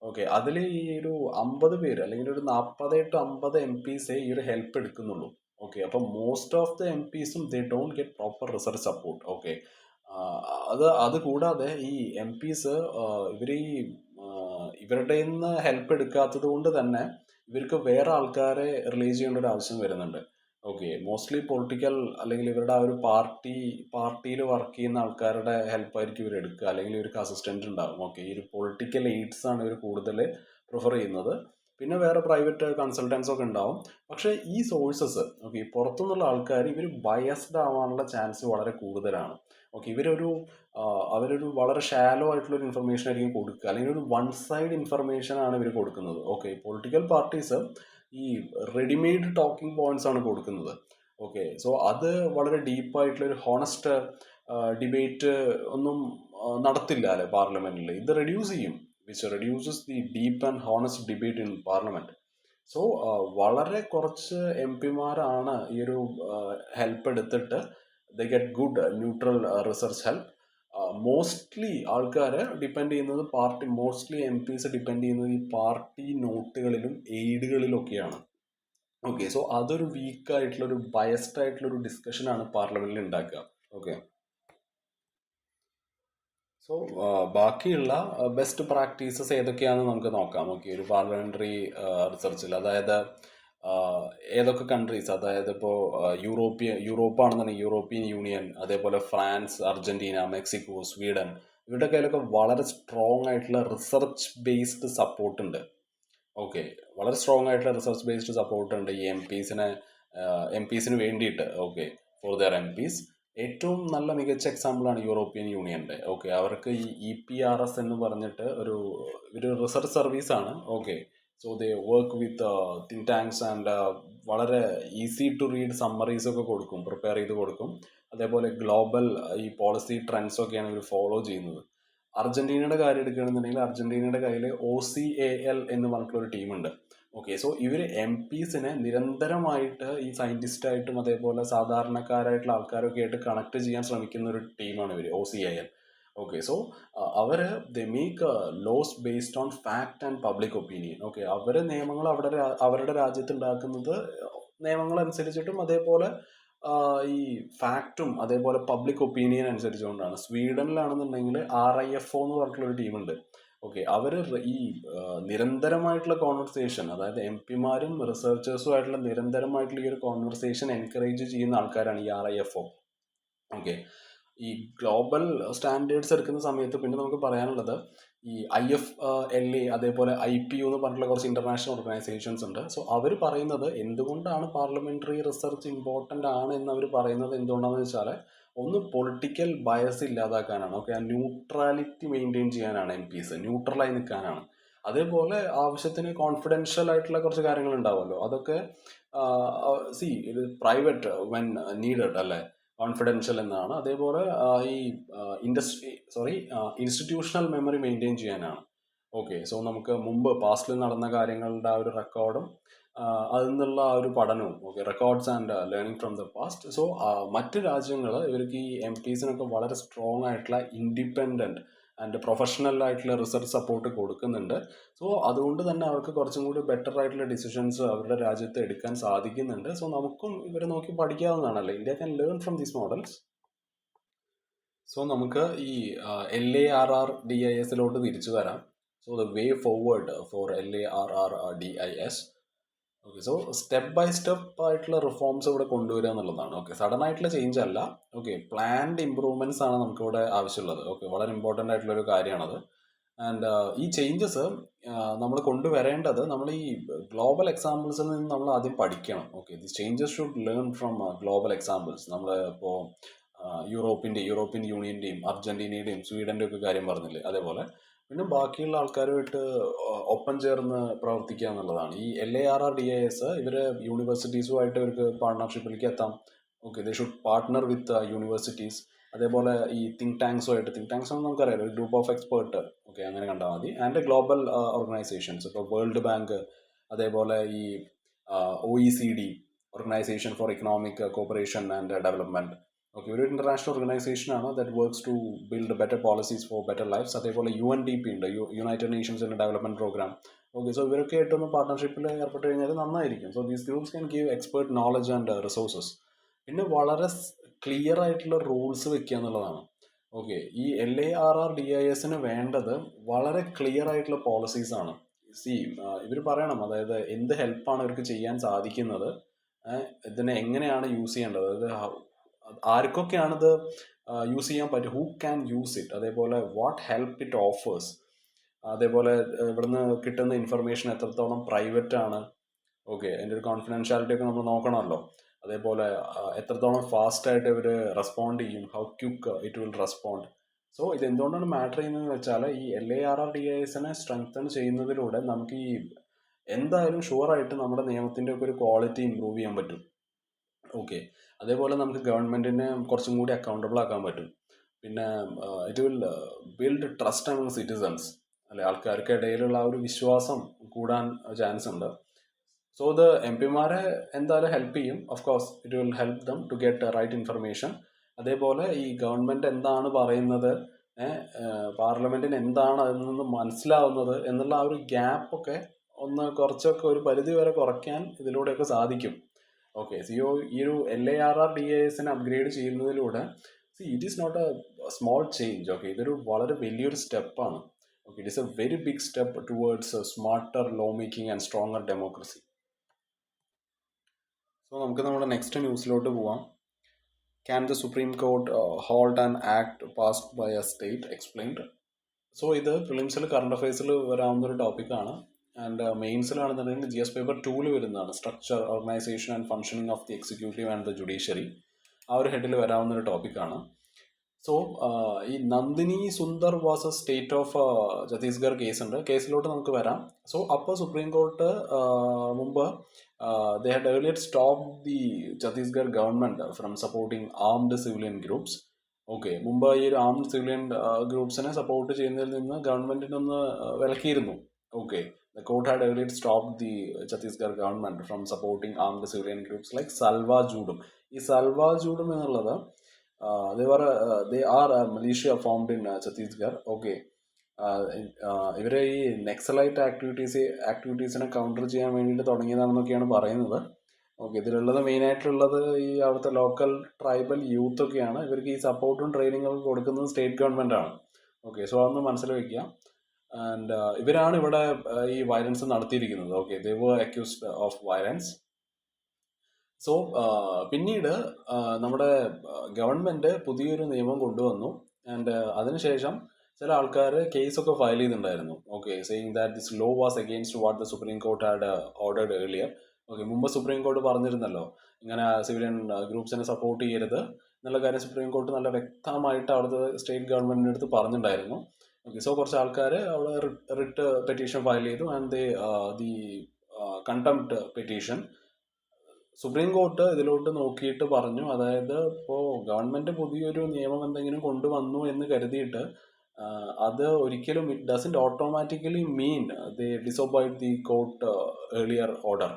ഓക്കെ, അതിൽ ഈ ഒരു 50 പേര് അല്ലെങ്കിൽ ഒരു 40 to 50 MPs ഈ ഒരു ഹെൽപ്പ് എടുക്കുന്നുള്ളൂ. ഓക്കെ, അപ്പം മോസ്റ്റ് ഓഫ് ദ MPസും they don't get proper research support. Okay, അത് കൂടാതെ ഈ എം പീസ് ഇവർ ഈ ഇവരുടെ നിന്ന് ഹെൽപ്പ് എടുക്കാത്തത് കൊണ്ട് തന്നെ ഇവർക്ക് വേറെ ആൾക്കാരെ റിലീസ് ചെയ്യേണ്ട ഒരു ആവശ്യം വരുന്നുണ്ട്. ഓക്കെ, മോസ്റ്റ്ലി പൊളിറ്റിക്കൽ അല്ലെങ്കിൽ ഇവരുടെ ആ ഒരു പാർട്ടിയിൽ വർക്ക് ചെയ്യുന്ന ആൾക്കാരുടെ ഹെൽപ്പ് ആയിരിക്കും ഇവർ എടുക്കുക, അല്ലെങ്കിൽ ഇവർക്ക് അസിസ്റ്റന്റ് ഉണ്ടാകും. ഓക്കെ, ഈ ഒരു പൊളിറ്റിക്കൽ എയ്ഡ്സ് ആണ് ഇവർ കൂടുതൽ പ്രിഫർ ചെയ്യുന്നത്. പിന്നെ വേറെ പ്രൈവറ്റ് കൺസൾട്ടൻസ് ഒക്കെ ഉണ്ടാവും. പക്ഷേ ഈ സോഴ്സസ്, ഓക്കെ, പുറത്തുനിന്നുള്ള ആൾക്കാർ ഇവർ ബയസ്ഡ് ആവാനുള്ള ചാൻസ് വളരെ കൂടുതലാണ്. ഓക്കെ, അവരൊരു വളരെ ഷാലോ ആയിട്ടുള്ള ഒരു ഇൻഫർമേഷൻ ആയിരിക്കും കൊടുക്കുക, അല്ലെങ്കിൽ ഒരു വൺ സൈഡ് ഇൻഫർമേഷൻ ആണ് ഇവർ കൊടുക്കുന്നത്. ഓക്കെ, പൊളിറ്റിക്കൽ പാർട്ടീസ് ഈ റെഡിമെയ്ഡ് ടോക്കിംഗ് പോയിന്റ്സ് ആണ് കൊടുക്കുന്നത്. ഓക്കെ, സോ അത് വളരെ ഡീപ്പായിട്ടുള്ള ഒരു ഹോണസ്റ്റ് ഡിബേറ്റ് ഒന്നും നടത്തില്ല അല്ലെ പാർലമെന്റിൽ. ഇത് റെഡ്യൂസ് ചെയ്യും, which reduces the deep and honest debate in parliament. So വളരെ കുറച്ച് എം പിമാരാണ് ഈ ഒരു ഹെൽപ്പ് എടുത്തിട്ട് they get good neutral research help. Mostly ആൾക്കാർ ഡിപ്പെൻഡ് ചെയ്യുന്നത് മോസ്റ്റ്ലി എം പീസ് ഡിപ്പെൻഡ് ചെയ്യുന്നത് ഈ പാർട്ടി നോട്ടുകളിലും എയ്ഡുകളിലും ഒക്കെയാണ്. ഓക്കെ, സോ അതൊരു വീക്കായിട്ടുള്ള ഒരു ബയസ്ഡ് ആയിട്ടുള്ള ഒരു ഡിസ്കഷനാണ് പാർലമെന്റിൽ ഉണ്ടാക്കുക. ഓക്കെ, സോ ബാക്കിയുള്ള ബെസ്റ്റ് പ്രാക്ടീസസ് ഏതൊക്കെയാണെന്ന് നമുക്ക് നോക്കാം. ഓക്കെ, ഒരു പാർലമെന്ററി റിസർച്ചിൽ, അതായത് ഏതൊക്കെ കൺട്രീസ്, അതായത് ഇപ്പോൾ യൂറോപ്പാണെന്നുണ്ടെങ്കിൽ യൂറോപ്യൻ യൂണിയൻ, അതേപോലെ ഫ്രാൻസ്, അർജന്റീന, മെക്സിക്കോ, സ്വീഡൻ, ഇവരുടെ കയ്യിലൊക്കെ വളരെ സ്ട്രോങ് ആയിട്ടുള്ള റിസർച്ച് ബേസ്ഡ് സപ്പോർട്ട് ഉണ്ട്. ഓക്കെ, വളരെ സ്ട്രോങ് ആയിട്ടുള്ള റിസർച്ച് ബേസ്ഡ് സപ്പോർട്ട് ഉണ്ട് ഈ എം പീസിന് വേണ്ടിയിട്ട്. Okay, for their MPs. ഏറ്റവും നല്ല മികച്ച എക്സാമ്പിളാണ് യൂറോപ്യൻ യൂണിയൻ്റെ. ഓക്കെ, അവർക്ക് ഈ EPRS എന്ന് പറഞ്ഞിട്ട് ഒരു റിസർച്ച് സർവീസ് ആണ്. Okay, so they work with think tanks and വളരെ ഈസി ടു റീഡ് സമ്മറീസ് ഒക്കെ കൊടുക്കും, പ്രിപ്പയർ ചെയ്ത് കൊടുക്കും. അതേപോലെ ഗ്ലോബൽ ഈ പോളിസി ട്രെൻഡ്സ് ഒക്കെയാണ് ഇവർ ഫോളോ ചെയ്യുന്നത്. അർജന്റീനയുടെ കാര്യം എടുക്കുകയാണെന്നുണ്ടെങ്കിൽ അർജന്റീനയുടെ കയ്യിൽ OCAL എന്ന് പറഞ്ഞിട്ടുള്ള ഒരു ടീമുണ്ട്. ഓക്കെ, സോ ഇവർ എം പീസിനെ നിരന്തരമായിട്ട് ഈ സയന്റിസ്റ്റായിട്ടും അതേപോലെ സാധാരണക്കാരായിട്ടുള്ള ആൾക്കാരൊക്കെ ആയിട്ട് കണക്ട് ചെയ്യാൻ ശ്രമിക്കുന്ന ഒരു ടീമാണ് ഇവർ, OCAL. ഓക്കെ, സോ അവര് the make laws based on fact and public opinion. Okay, അവര് നിയമങ്ങൾ അവരുടെ രാജ്യത്ത് ഉണ്ടാക്കുന്നത് നിയമങ്ങൾ അനുസരിച്ചിട്ടും അതേപോലെ ഈ ഫാക്റ്റും അതേപോലെ പബ്ലിക് ഒപ്പീനിയൻ അനുസരിച്ചുകൊണ്ടാണ്. സ്വീഡനിലാണെന്നുണ്ടെങ്കിൽ RIFO എന്ന് പറഞ്ഞിട്ടുള്ള ഒരു ടീമുണ്ട്. ഓക്കെ, അവർ ഈ നിരന്തരമായിട്ടുള്ള കോൺവെർസേഷൻ, അതായത് എം പിമാരും റിസർച്ചേഴ്സും ആയിട്ടുള്ള നിരന്തരമായിട്ടുള്ള ഈ ഒരു കോൺവെർസേഷൻ എൻകറേജ് ചെയ്യുന്ന ആൾക്കാരാണ് ഈ RIFO. ഓക്കെ, ഈ ഗ്ലോബൽ സ്റ്റാൻഡേർഡ്സ് എടുക്കുന്ന സമയത്ത് പിന്നെ നമുക്ക് പറയാനുള്ളത് ഈ IFLA, അതേപോലെ IPU എന്ന് പറഞ്ഞിട്ടുള്ള കുറച്ച് ഇന്റർനാഷണൽ ഓർഗനൈസേഷൻസ് ഉണ്ട്. സോ അവർ പറയുന്നത് എന്തുകൊണ്ടാണ് പാർലമെന്ററി റിസർച്ച് ഇമ്പോർട്ടൻ്റ് ആണ് എന്ന് അവർ പറയുന്നത് എന്തുകൊണ്ടാണെന്ന് വെച്ചാൽ, ഒന്ന് പൊളിറ്റിക്കൽ ബയസ് ഇല്ലാതാക്കാനാണ്. ഓക്കെ, ആ ന്യൂട്രാലിറ്റി മെയിൻറ്റെയിൻ ചെയ്യാനാണ്, എം പീസ് ന്യൂട്രലായി നിൽക്കാനാണ്. അതേപോലെ ആവശ്യത്തിന് കോൺഫിഡൻഷ്യൽ ആയിട്ടുള്ള കുറച്ച് കാര്യങ്ങൾ ഉണ്ടാവുമല്ലോ, അതൊക്കെ ഇത് പ്രൈവറ്റ് വെൻ നീഡഡ് അല്ലേ, കോൺഫിഡൻഷ്യൽ എന്നാണ്. അതേപോലെ ഈ ഇൻസ്റ്റിറ്റ്യൂഷണൽ മെമ്മറി മെയിൻറ്റെയിൻ ചെയ്യാനാണ്. ഓക്കെ, സോ നമുക്ക് മുമ്പ് പാസ്റ്റിൽ നടന്ന കാര്യങ്ങളുടെ ആ ഒരു റെക്കോർഡും അതിൽ നിന്നുള്ള ആ ഒരു പഠനവും, okay, records and learning from the past. So മറ്റ് രാജ്യങ്ങൾ ഇവർക്ക് ഈ എം പീസിനൊക്കെ വളരെ സ്ട്രോങ് ആയിട്ടുള്ള ഇൻഡിപെൻഡൻറ്റ് ആൻഡ് പ്രൊഫഷണൽ ആയിട്ടുള്ള റിസർച്ച് സപ്പോർട്ട് കൊടുക്കുന്നുണ്ട്. സോ അതുകൊണ്ട് തന്നെ അവർക്ക് കുറച്ചും കൂടി ബെറ്റർ ആയിട്ടുള്ള ഡിസിഷൻസ് അവരുടെ രാജ്യത്ത് എടുക്കാൻ സാധിക്കുന്നുണ്ട്. സോ നമുക്കും ഇവരെ നോക്കി പഠിക്കാവുന്നതാണല്ലോ. India can learn from these models. So നമുക്ക് ഈ LARRDIS തിരിച്ചു വരാം. So the way forward for LARRDIS. Okay, so step by step ആയിട്ടുള്ള റിഫോംസ് ഇവിടെ കൊണ്ടുവരിക എന്നുള്ളതാണ്. ഓക്കെ, സഡൻ ആയിട്ടുള്ള ചേഞ്ച് അല്ല. ഓക്കെ, പ്ലാൻഡ് ഇമ്പ്രൂവ്മെന്റ്സ് ആണ് നമുക്കിവിടെ ആവശ്യമുള്ളത്. ഓക്കെ, വളരെ ഇമ്പോർട്ടൻ്റ് ആയിട്ടുള്ള ഒരു കാര്യമാണത്. ആൻഡ് ഈ ചേഞ്ചസ് നമ്മൾ കൊണ്ടുവരേണ്ടത് നമ്മൾ ഈ ഗ്ലോബൽ എക്സാമ്പിൾസിൽ നിന്ന് നമ്മൾ ആദ്യം പഠിക്കണം. Okay, this changes should learn from global examples. നമ്മൾ ഇപ്പോൾ യൂറോപ്യൻ യൂണിയൻ്റെയും അർജന്റീനയുടെയും സ്വീഡൻ്റെ ഒക്കെ കാര്യം പറഞ്ഞില്ലേ, അതേപോലെ പിന്നെ ബാക്കിയുള്ള ആൾക്കാരുമായിട്ട് ഒപ്പം ചേർന്ന് പ്രവർത്തിക്കുക എന്നുള്ളതാണ്. ഈ LARRDIS ഇവർ യൂണിവേഴ്സിറ്റീസുമായിട്ട് ഇവർക്ക് പാർട്ട്ണർഷിപ്പിലേക്ക് എത്താം. Okay, they should partner with universities. അതേപോലെ ഈ തിങ്ക് ടാങ്ക്സ് എന്ന് നമുക്കറിയാം, ഒരു ഗ്രൂപ്പ് ഓഫ് എക്സ്പേർട്ട്. ഓക്കെ, അങ്ങനെ കണ്ടാൽ മതി. ആൻഡ് ഗ്ലോബൽ ഓർഗനൈസേഷൻസ്, ഇപ്പോൾ വേൾഡ് ബാങ്ക്, അതേപോലെ ഈ OECD, organisation for economic cooperation and development. Okay, ഒരു ഇന്റർനാഷണൽ ഓർഗനൈസേഷൻ ആണ് that works to build better policies for better lifes. അതേപോലെ UNDP ഉണ്ട്, യുണൈറ്റഡ് നേഷൻസിൻ്റെ ഡെവലപ്മെൻറ്റ് പ്രോഗ്രാം. ഓക്കെ, സോ ഇവരൊക്കെ ആയിട്ടൊന്ന് പാർട്ട്ണർഷിപ്പിൽ ഏർപ്പെട്ട് കഴിഞ്ഞാൽ നന്നായിരിക്കും. So these groups can give expert knowledge and resources. പിന്നെ വളരെ ക്ലിയർ ആയിട്ടുള്ള റൂൾസ് വെക്കുക എന്നുള്ളതാണ്. ഓക്കെ, ഈ LARRDISന് വേണ്ടത് വളരെ ക്ലിയർ ആയിട്ടുള്ള പോളിസീസ് ആണ്. ഇവർ പറയണം, അതായത് എന്ത് ഹെൽപ്പാണ് ഇവർക്ക് ചെയ്യാൻ സാധിക്കുന്നത്, ഇതിനെ എങ്ങനെയാണ് യൂസ് ചെയ്യേണ്ടത്, അതായത് ആർക്കൊക്കെയാണിത് യൂസ് ചെയ്യാൻ പറ്റും, ഹൂ ക്യാൻ യൂസ് ഇറ്റ്, അതേപോലെ വാട്ട് ഹെൽപ്പ് ഇറ്റ് ഓഫേഴ്സ്, അതേപോലെ ഇവിടുന്ന് കിട്ടുന്ന ഇൻഫർമേഷൻ എത്രത്തോളം പ്രൈവറ്റ് ആണ്, ഓക്കെ, അതിൻ്റെ ഒരു കോൺഫിഡൻഷ്യാലിറ്റി ഒക്കെ നമ്മൾ നോക്കണമല്ലോ. അതേപോലെ എത്രത്തോളം ഫാസ്റ്റ് ആയിട്ട് ഇവർ റെസ്പോണ്ട് ചെയ്യും, how quick it will respond. So ഇത് എന്തുകൊണ്ടാണ് മാറ്റർ ചെയ്യുന്നതെന്ന് വെച്ചാൽ, ഈ LARRDISനെ സ്ട്രെങ്തൻ ചെയ്യുന്നതിലൂടെ നമുക്ക് ഈ എന്തായാലും ഷുവറായിട്ട് നമ്മുടെ നിയമത്തിൻ്റെ ഒക്കെ ഒരു ക്വാളിറ്റി ഇമ്പ്രൂവ് ചെയ്യാൻ പറ്റും. ഓക്കെ, അതേപോലെ നമുക്ക് ഗവൺമെൻറ്റിനെ കുറച്ചും കൂടി അക്കൗണ്ടബിൾ ആക്കാൻ പറ്റും. പിന്നെ it will build trust among citizens, അല്ലെ, ആൾക്കാർക്ക് ഇടയിലുള്ള ആ ഒരു വിശ്വാസം കൂടാൻ ചാൻസ് ഉണ്ട്. സോ ഇത് MP-മാരെ എന്തായാലും ഹെൽപ്പ് ചെയ്യും. Of course it will help them to get right information. അതേപോലെ ഈ ഗവൺമെൻറ് എന്താണ് പറയുന്നത്, പാർലമെൻറ്റിന് എന്താണ് അതിൽ നിന്ന് മനസ്സിലാവുന്നത് എന്നുള്ള ആ ഒരു ഗ്യാപ്പൊക്കെ ഒന്ന് കുറച്ചൊക്കെ ഒരു പരിധി വരെ കുറയ്ക്കാൻ ഇതിലൂടെയൊക്കെ സാധിക്കും. ഓക്കെ, ഈ ഒരു LARRDISനെ അപ്ഗ്രേഡ് ചെയ്യുന്നതിലൂടെ it is not a small change. Okay, ഇതൊരു വളരെ വലിയൊരു സ്റ്റെപ്പാണ്. Okay, it is a very big step towards smarter law making and stronger democracy. So നമുക്ക് നമ്മുടെ നെക്സ്റ്റ് ന്യൂസിലോട്ട് പോവാം. Can the supreme court hold an act passed by a state explained. So ഇത് ഫിലിംസിൽ കറണ്ട് അഫയേഴ്സിൽ വരാവുന്ന ഒരു ടോപ്പിക്കാണ്. ആൻഡ് മെയിൻസിലാണെന്നുണ്ടെങ്കിൽ GS പേപ്പർ 2 വരുന്നതാണ്. Structure, organisation and functioning of the executive and the judiciary. ആ ഒരു ഹെഡിൽ വരാവുന്ന ഒരു ടോപ്പിക്കാണ്. സോ ഈ Nandini Sundar versus state of Chhattisgarh കേസുണ്ട്. കേസിലോട്ട് നമുക്ക് വരാം. സോ അപ്പോൾ സുപ്രീം കോർട്ട് മുമ്പ് they had earlier stopped the Chhattisgarh government from supporting armed civilian groups. Okay, മുമ്പ് ഈ ഒരു ആംഡ് സിവിലിയൻ ഗ്രൂപ്പ്സിനെ സപ്പോർട്ട് ചെയ്യുന്നതിൽ നിന്ന് ഗവൺമെന്റിനൊന്ന് വിലക്കിയിരുന്നു. Okay, the court had earlier stopped the Chhattisgarh government from supporting armed civilian groups like Salva Judum. ഈ Salva Judum എന്നുള്ളത് they are a militia formed in Chhattisgarh. Okay, ഇവരെ ഈ നെക്സലൈറ്റ് ആക്ടിവിറ്റീസിനെ കൗണ്ടർ ചെയ്യാൻ വേണ്ടിയിട്ട് തുടങ്ങിയതാണെന്നൊക്കെയാണ് പറയുന്നത്. ഓക്കെ, ഇതിലുള്ളത് മെയിനായിട്ടുള്ളത് ഈ അവിടുത്തെ ലോക്കൽ ട്രൈബൽ യൂത്ത് ഒക്കെയാണ്. ഇവർക്ക് ഈ സപ്പോർട്ടും ട്രെയിനിങ്ങും കൊടുക്കുന്നത് സ്റ്റേറ്റ് ഗവൺമെൻറ് ആണ്. ഓക്കെ, സോ അതൊന്ന് മനസ്സിൽ വയ്ക്കുക. ആൻഡ് ഇവരാണ് ഇവിടെ ഈ വയലൻസ് നടത്തിയിരിക്കുന്നത്. Okay, they were accused of violence. So പിന്നീട് നമ്മുടെ ഗവൺമെൻറ് പുതിയൊരു നിയമം കൊണ്ടുവന്നു. ആൻഡ് അതിനുശേഷം ചില ആൾക്കാർ കേസൊക്കെ ഫയൽ ചെയ്തിട്ടുണ്ടായിരുന്നു. Okay, saying that this law was against what the supreme court had ordered earlier. Okay, മുമ്പ് സുപ്രീം കോർട്ട് പറഞ്ഞിരുന്നല്ലോ ഇങ്ങനെ സിവിലിയൻ ഗ്രൂപ്പ്സിനെ സപ്പോർട്ട് ചെയ്യരുത് എന്നുള്ള കാര്യം സുപ്രീം കോർട്ട് നല്ല വ്യക്തമായിട്ട് അവിടുത്തെ സ്റ്റേറ്റ് ഗവൺമെൻറ്റിൻ്റെ അടുത്ത് പറഞ്ഞിട്ടുണ്ടായിരുന്നു. ഓക്കെ, സോ കുറച്ച് ആൾക്കാർ അവിടെ റിട്ട് പെറ്റീഷൻ ഫയൽ ചെയ്തു. And the contempt petition supreme court ഇതിലോട്ട് നോക്കിയിട്ട് പറഞ്ഞു, അതായത് ഇപ്പോൾ ഗവൺമെൻറ് പുതിയൊരു നിയമം എന്തെങ്കിലും കൊണ്ടുവന്നു എന്ന് കരുതിയിട്ട് അത് ഒരിക്കലും it doesn't automatically mean they disobeyed the court earlier order.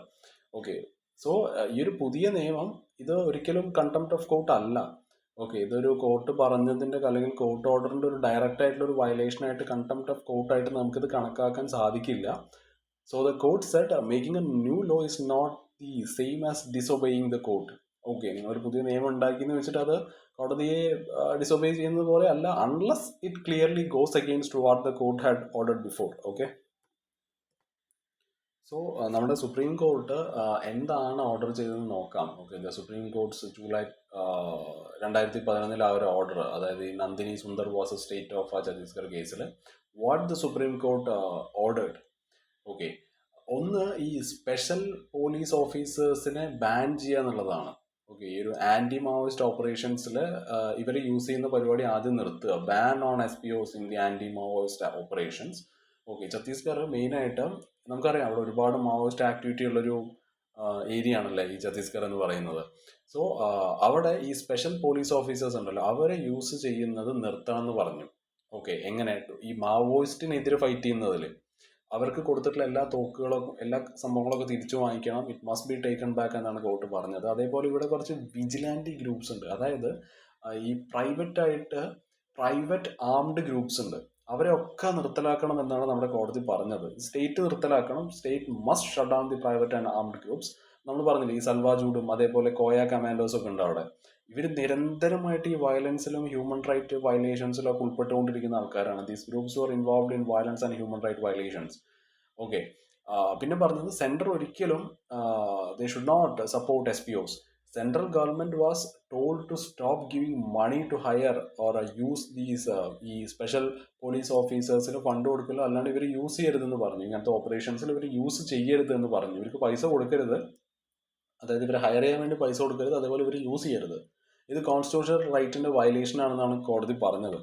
Okay, so ഈ ഒരു പുതിയ നിയമം ഇത് ഒരിക്കലും കണ്ടംപ്റ്റ് ഓഫ് കോർട്ട് അല്ല. ഓക്കെ, ഇതൊരു കോർട്ട് പറഞ്ഞതിൻ്റെ അല്ലെങ്കിൽ കോർട്ട് ഓർഡറിൻ്റെ ഒരു ഡയറക്റ്റ് ആയിട്ടുള്ള ഒരു വയലേഷനായിട്ട് കണ്ടംപ്റ്റ് ഓഫ് കോർട്ടായിട്ട് നമുക്കിത് കണക്കാക്കാൻ സാധിക്കില്ല. So the court said making a new law is not the same as disobeying the court. Okay, നിങ്ങളൊരു പുതിയ നിയമം ഉണ്ടാക്കിയെന്ന് വെച്ചിട്ട് അത് കോടതിയെ ഡിസൊബേ ചെയ്യുന്നത് പോലെ അല്ല, unless it clearly goes against what the court had ordered before. Okay, so നമ്മുടെ സുപ്രീം കോർട്ട് എന്താണ് ഓർഡർ ചെയ്തതെന്ന് നോക്കാം. Okay, the supreme court's July 2011 ആ ഒരു ഓർഡർ, അതായത് ഈ Nandini Sundar versus state of Chhattisgarh കേസിൽ what the supreme court ordered. Okay, ഒന്ന് ഈ സ്പെഷ്യൽ പോലീസ് ഓഫീസേഴ്സിനെ ബാൻ ചെയ്യുക എന്നുള്ളതാണ്. ഓക്കെ, ഈ ഒരു ആൻറ്റി മാവോയിസ്റ്റ് ഓപ്പറേഷൻസിൽ ഇവർ യൂസ് ചെയ്യുന്ന പരിപാടി ആദ്യം നിർത്തുക. Ban on SPOs in the anti Maoist operations. Okay, Chhattisgarh മെയിനായിട്ട് നമുക്കറിയാം അവിടെ ഒരുപാട് മാവോയിസ്റ്റ് ആക്ടിവിറ്റി ഉള്ളൊരു ഏരിയ ആണല്ലേ ഈ ഛത്തീസ്ഗഡ് എന്ന് പറയുന്നത്. സോ അവിടെ ഈ സ്പെഷ്യൽ പോലീസ് ഓഫീസേഴ്സ് ഉണ്ടല്ലോ അവരെ യൂസ് ചെയ്യുന്നത് നിർത്തണം എന്ന് പറഞ്ഞു. ഓക്കെ, എങ്ങനെ ഈ മാവോയിസ്റ്റിനെതിരെ ഫൈറ്റ് ചെയ്യുന്നതിൽ അവർക്ക് കൊടുത്തിട്ടുള്ള എല്ലാ തോക്കുകളും എല്ലാ സംഭവങ്ങളൊക്കെ തിരിച്ചു വാങ്ങിക്കണം. It must be taken back എന്നാണ് കോർട്ട് പറഞ്ഞത്. അതേപോലെ ഇവിടെ കുറച്ച് വിജിലാൻറ്റി ഗ്രൂപ്പ്സ് ഉണ്ട്, അതായത് ഈ പ്രൈവറ്റ് ആംഡ് ഗ്രൂപ്പ്സ് ഉണ്ട്, അവരെ ഒക്കെ നിർത്തലാക്കണം എന്നാണ് നമ്മുടെ കോടതി പറഞ്ഞത്. സ്റ്റേറ്റ് നിർത്തലാക്കണം, state must shut down the private and armed groups. നമ്മൾ പറഞ്ഞില്ലേ ഈ സൽവാ ജൂഡും അതേപോലെ കോയ കമാൻഡോസ് ഒക്കെ ഉണ്ട് അവിടെ. ഇവർ നിരന്തരമായിട്ട് ഈ വയലൻസിലും ഹ്യൂമൻ റൈറ്റ് വയലേഷൻസിലും ഒക്കെ ഉൾപ്പെട്ടുകൊണ്ടിരിക്കുന്ന ആൾക്കാരാണ്. These groups are involved in violence and human right violations. Okay. പിന്നെ പറഞ്ഞത് സെൻട്രൽ ഒരിക്കലും they should not support SPOs. Central government was told to stop giving money to hire or use these ഈ special police ഓഫീസേഴ്സിന് fund കൊടുക്കില്ല, അല്ലാണ്ട് ഇവർ use ചെയ്യരുതെന്ന് പറഞ്ഞു. ഇങ്ങനത്തെ ഓപ്പറേഷൻസിൽ ഇവർ യൂസ് ചെയ്യരുത് എന്ന് പറഞ്ഞു. ഇവർക്ക് പൈസ കൊടുക്കരുത്, അതായത് ഇവർ ഹയർ ചെയ്യാൻ വേണ്ടി പൈസ കൊടുക്കരുത്, അതേപോലെ ഇവർ യൂസ് ചെയ്യരുത്. ഇത് കോൺസ്റ്റിറ്റ്യൂഷണൽ റൈറ്റിന്റെ വയലേഷൻ ആണെന്നാണ് കോടതി പറഞ്ഞത്.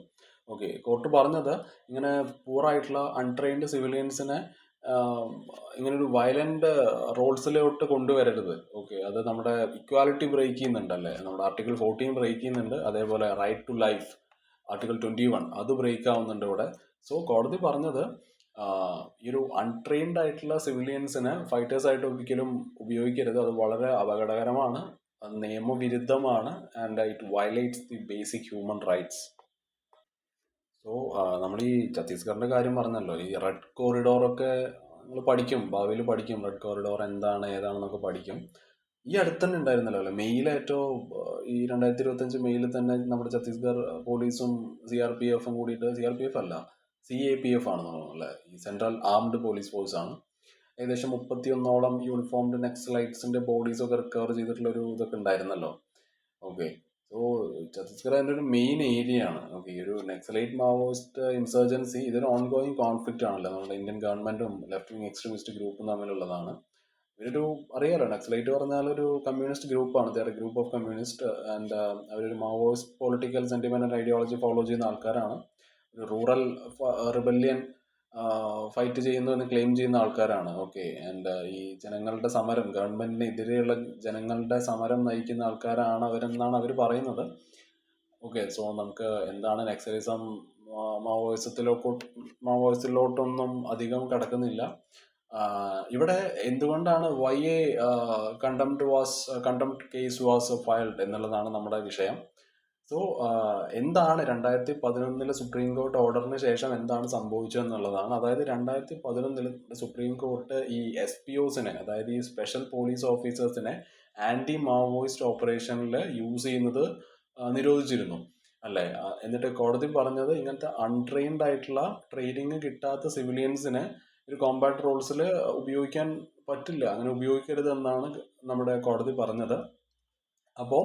ഓക്കെ. കോർട്ട് പറഞ്ഞത് ഇങ്ങനെ പൂറായിട്ടുള്ള അൺട്രെയിൻഡ് സിവിലിയൻസിനെ ഇങ്ങനെ ഒരു വയലന്റ് റോൾസിലോട്ട് കൊണ്ടുവരരുത്. ഓക്കെ. അത് നമ്മുടെ ഇക്വാലിറ്റി ബ്രേക്ക് ചെയ്യുന്നുണ്ടല്ലേ, നമ്മുടെ ആർട്ടിക്കിൾ 14 ബ്രേക്ക് ചെയ്യുന്നുണ്ട്, അതേപോലെ റൈറ്റ് ടു ലൈഫ് ആർട്ടിക്കിൾ 21 അത് ബ്രേക്ക് ആവുന്നുണ്ട് ഇവിടെ. സോ കോടതി പറഞ്ഞത് ഈ ഒരു അൺട്രെയിൻഡ് ആയിട്ടുള്ള സിവിലിയൻസിനെ ഫൈറ്റേഴ്സ് ആയിട്ട് ഒരിക്കലും ഉപയോഗിക്കരുത്, അത് വളരെ അപകടകരമാണ്, അത് നിയമവിരുദ്ധമാണ്, and it violates the basic human rights. So നമ്മൾ ഈ ഛത്തീസ്ഗഡിന്റെ കാര്യം പറഞ്ഞല്ലോ, ഈ റെഡ് കോറിഡോറൊക്കെ നമ്മൾ പഠിക്കും, ഭാവിയിൽ പഠിക്കും, റെഡ് കോറിഡോർ എന്താണ് ഏതാണെന്നൊക്കെ പഠിക്കും. ഈ അടുത്ത് തന്നെ ഉണ്ടായിരുന്നല്ലോ അല്ലേ, മെയ്യിൽ ഏറ്റവും ഈ 2025 മെയ്യിൽ തന്നെ നമ്മുടെ ഛത്തീസ്ഗഡ് പോലീസും CRPF കൂടിയിട്ട്, CRPF അല്ല CAPF ആണെന്ന് തോന്നുന്നു അല്ലേ, ഈ സെൻട്രൽ ആംഡ് പോലീസ് ഫോഴ്സ് ആണ്, ഏകദേശം 31ഓളം യൂണിഫോംഡ് നെക്സലൈറ്റ്സിന്റെ ബോഡീസ് ഒക്കെ റിക്കവർ ചെയ്തിട്ടുള്ള ഒരു ഇതൊക്കെ ഉണ്ടായിരുന്നല്ലോ. ഓക്കെ. സോ ഛത്തീസ്ഗഡ് അതിൻ്റെ ഒരു മെയിൻ ഏരിയ ആണ്. ഓക്കെ. ഈ ഒരു നെക്സലൈറ്റ് മാവോയിസ്റ്റ് ഇൻസർജൻസി ഇതൊരു ഓൺഗോയിങ് കോൺഫ്ലിക്റ്റ് ആണല്ലോ, നമ്മുടെ ഇന്ത്യൻ ഗവൺമെന്റും ലെഫ്റ്റ് വിങ് എക്സ്ട്രീമിസ്റ്റ് ഗ്രൂപ്പും തമ്മിലുള്ളതാണ്. ഇവരൊരു അറിയാലോ, നക്സലൈറ്റ് പറഞ്ഞാൽ ഒരു കമ്മ്യൂണിസ്റ്റ് ഗ്രൂപ്പാണ്, ഗ്രൂപ്പ് ഓഫ് കമ്മ്യൂണിസ്റ്റ്, ആൻഡ് അവരൊരു Maoist political sentiment and ideology follow ചെയ്യുന്ന ആൾക്കാരാണ്. ഒരു റൂറൽ റിബല്യൻ ഫൈറ്റ് ചെയ്യുന്നു എന്ന് ക്ലെയിം ചെയ്യുന്ന ആൾക്കാരാണ്. ഓക്കെ. ആൻഡ് ഈ ജനങ്ങളുടെ സമരം, ഗവൺമെന്റിനെതിരെയുള്ള ജനങ്ങളുടെ സമരം നയിക്കുന്ന ആൾക്കാരാണ് അവരെന്നാണ് അവർ പറയുന്നത്. ഓക്കെ. സോ നമുക്ക് എന്താണ് നക്സലിസം, മാവോയിസത്തിലോട്ടൊന്നും അധികം കടക്കുന്നില്ല. ഇവിടെ എന്തുകൊണ്ടാണ് why a contempt case was filed എന്നുള്ളതാണ് നമ്മുടെ വിഷയം. സോ എന്താണ് 2011 സുപ്രീം കോർട്ട് ഓർഡറിന് ശേഷം എന്താണ് സംഭവിച്ചതെന്നുള്ളതാണ്. അതായത് 2011 സുപ്രീം കോർട്ട് ഈ SPOസിനെ, അതായത് ഈ സ്പെഷ്യൽ പോലീസ് ഓഫീസേഴ്സിനെ ആന്റി മാവോയിസ്റ്റ് ഓപ്പറേഷനിൽ യൂസ് ചെയ്യുന്നത് നിരോധിച്ചിരുന്നു അല്ലേ. എന്നിട്ട് കോടതി പറഞ്ഞത് ഇങ്ങനത്തെ അൺട്രെയിൻഡ് ആയിട്ടുള്ള ട്രെയിനിങ് കിട്ടാത്ത സിവിലിയൻസിനെ ഒരു കോമ്പാക്ട് റോൾസിൽ ഉപയോഗിക്കാൻ പറ്റില്ല, അങ്ങനെ ഉപയോഗിക്കരുത് എന്നാണ് നമ്മുടെ കോടതി പറഞ്ഞത്. അപ്പോൾ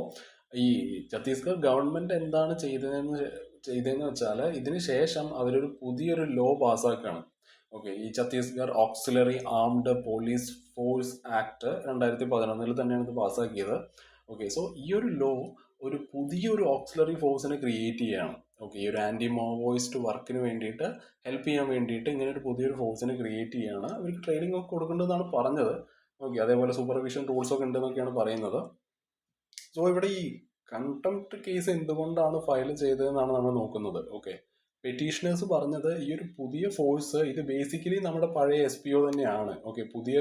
ഈ ഛത്തീസ്ഗഡ് ഗവൺമെന്റ് എന്താണ് ചെയ്തതെന്ന് വെച്ചാൽ ഇതിന് ശേഷം അവരൊരു പുതിയൊരു ലോ പാസ്സാക്കുകയാണ്. ഓക്കെ. ഈ Chhattisgarh auxiliary armed police force act 2011 തന്നെയാണ് ഇത് പാസ്സാക്കിയത്. ഓക്കെ. സോ ഈ ഒരു ലോ ഒരു പുതിയൊരു ഓക്സിലറി ഫോഴ്സിനെ ക്രിയേറ്റ് ചെയ്യുകയാണ്. ഓക്കെ. ഈ ഒരു ആന്റി മാവോയിസ്റ്റ് വർക്കിന് വേണ്ടിയിട്ട് ഹെൽപ്പ് ചെയ്യാൻ വേണ്ടിയിട്ട് ഇങ്ങനെ ഒരു പുതിയൊരു ഫോഴ്സിനെ ക്രിയേറ്റ് ചെയ്യുകയാണ്. അവർക്ക് ട്രെയിനിങ് ഒക്കെ കൊടുക്കേണ്ടതെന്നാണ് പറഞ്ഞത്. ഓക്കെ. അതേപോലെ സൂപ്പർവിഷൻ ടൂൾസ് ഒക്കെ ഉണ്ടെന്നൊക്കെയാണ് പറയുന്നത്. സോ ഇവിടെ ഈ കണ്ടംപ്റ്റ് കേസ് എന്തുകൊണ്ടാണ് ഫയൽ ചെയ്തതെന്നാണ് നമ്മൾ നോക്കുന്നത്. ഓക്കെ. പെറ്റീഷണേഴ്സ് പറഞ്ഞത് ഈ ഒരു പുതിയ ഫോഴ്സ് ഇത് ബേസിക്കലി നമ്മുടെ പഴയ SPO തന്നെയാണ്. ഓക്കെ. പുതിയ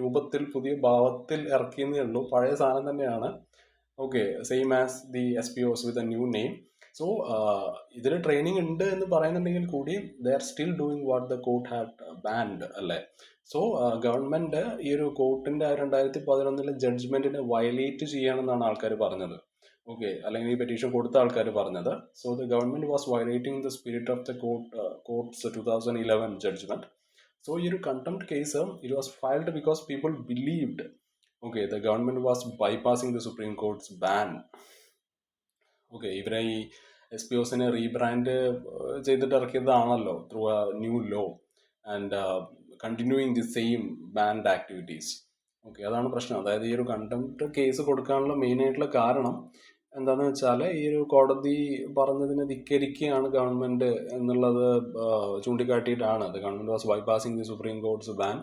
രൂപത്തിൽ പുതിയ ഭാവത്തിൽ ഇറക്കിയെന്നേ ഉള്ളൂ, പഴയ സാധനം തന്നെയാണ്. Okay. Same as the SPOs with a new name. So ഇതിന് ട്രെയിനിങ് ഉണ്ട് എന്ന് പറയുന്നുണ്ടെങ്കിൽ കൂടി ദേ are still doing what the court had band അല്ലേ. സോ ഗവൺമെന്റ് ഈ ഒരു കോർട്ടിന്റെ 2011 ജഡ്ജ്മെന്റിനെ വയലേറ്റ് ചെയ്യണമെന്നാണ് ആൾക്കാർ പറഞ്ഞത്. ഓക്കെ. അല്ലെങ്കിൽ ഈ പെറ്റീഷൻ കൊടുത്ത ആൾക്കാർ പറഞ്ഞത്. So the government was violating the spirit of the court's 2011 judgement. So ഈ ഒരു contempt case it was filed because people believed okay the government was bypassing the supreme court's ban. Okay. ഇവരെ ഈ SPOസിനെ rebrand ചെയ്തിട്ട് ഇറക്കിയതാണല്ലോ through a new law and continuing the same banned activities. Okay. അതാണ് പ്രശ്നം. അതായത് ഈ ഒരു കണ്ടംപ്റ്റ് കേസ് കൊടുക്കാനുള്ള മെയിൻ ആയിട്ടുള്ള കാരണം എന്താണെന്ന് വെച്ചാൽ ഈ ഒരു കോടതി പറഞ്ഞതിനെ ധിക്കരിക്കുകയാണ് ഗവൺമെന്റ് എന്നുള്ളത് ചൂണ്ടിക്കാട്ടിയിട്ടാണ് the government was bypassing the supreme court's ban.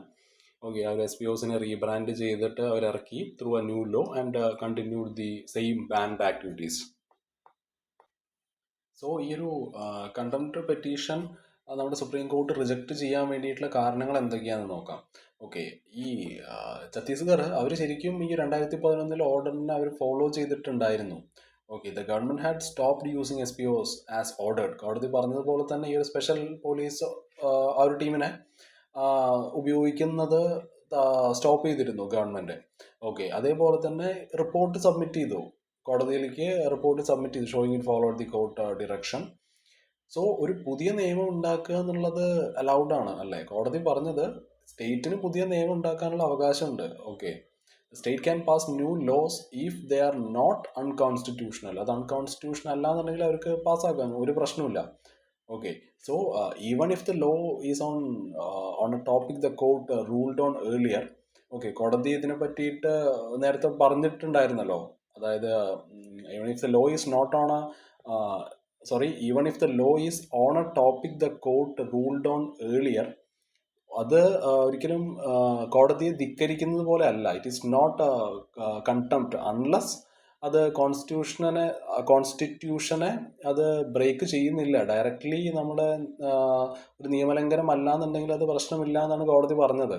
Okay. അവർ SPOസിനെ റീബ്രാൻഡ് ചെയ്തിട്ട് അവരിറക്കി through a new law and continued the same banned activities. So ഈ ഒരു കണ്ടംപ്റ്റ് പെറ്റീഷൻ നമ്മുടെ സുപ്രീം കോർട്ട് റിജക്റ്റ് ചെയ്യാൻ വേണ്ടിയിട്ടുള്ള കാരണങ്ങൾ എന്തൊക്കെയാണെന്ന് നോക്കാം. ഓക്കെ. ഈ ഛത്തീസ്ഗഡ് അവർ ശരിക്കും ഈ 2011 ഓർഡറിനെ അവർ ഫോളോ ചെയ്തിട്ടുണ്ടായിരുന്നു. Okay. The government had stopped using SPOs as ordered. കോടതി പറഞ്ഞതുപോലെ തന്നെ ഈ ഒരു സ്പെഷ്യൽ പോലീസ് ആ ഒരു ടീമിനെ ഉപയോഗിക്കുന്നത് സ്റ്റോപ്പ് ചെയ്തിരുന്നു ഗവൺമെന്റ്. ഓക്കെ. അതേപോലെ തന്നെ റിപ്പോർട്ട് സബ്മിറ്റ് ചെയ്തു കോടതിയിലേക്ക് റിപ്പോർട്ട് സബ്മിറ്റ് ചെയ്തു, showing it follow the court direction. So ഒരു പുതിയ നിയമം ഉണ്ടാക്കുക എന്നുള്ളത് അലൗഡ് ആണ് അല്ലേ? കോടതി പറഞ്ഞത് സ്റ്റേറ്റിന് പുതിയ നിയമം ഉണ്ടാക്കാനുള്ള അവകാശമുണ്ട്. Okay, state can pass new laws if they are not unconstitutional. അത് അൺകോൺസ്റ്റിറ്റ്യൂഷണൽ അല്ല എന്നുണ്ടെങ്കിൽ അവർക്ക് പാസ്സാക്കാൻ ഒരു പ്രശ്നമില്ല. Okay, so even if the law is on a topic the court ruled on earlier, okay, കോടതി ഇതിനെ പറ്റിയിട്ട് നേരത്തെ പറഞ്ഞിട്ടുണ്ടായിരുന്നല്ലോ. അതായത് even if the law is not on a even if the law is on a topic the court ruled on earlier, അത് ഒരിക്കലും കോടതിയെ ധിക്കരിക്കുന്നത് പോലെ അല്ല. It is not contempt unless അത് കോൺസ്റ്റിറ്റ്യൂഷനെ അത് ബ്രേക്ക് ചെയ്യുന്നില്ല. ഡയറക്റ്റ്ലി നമ്മുടെ ഒരു നിയമലംഘനം അല്ല എന്നുണ്ടെങ്കിൽ അത് പ്രശ്നമില്ല എന്നാണ് കോടതി പറഞ്ഞത്.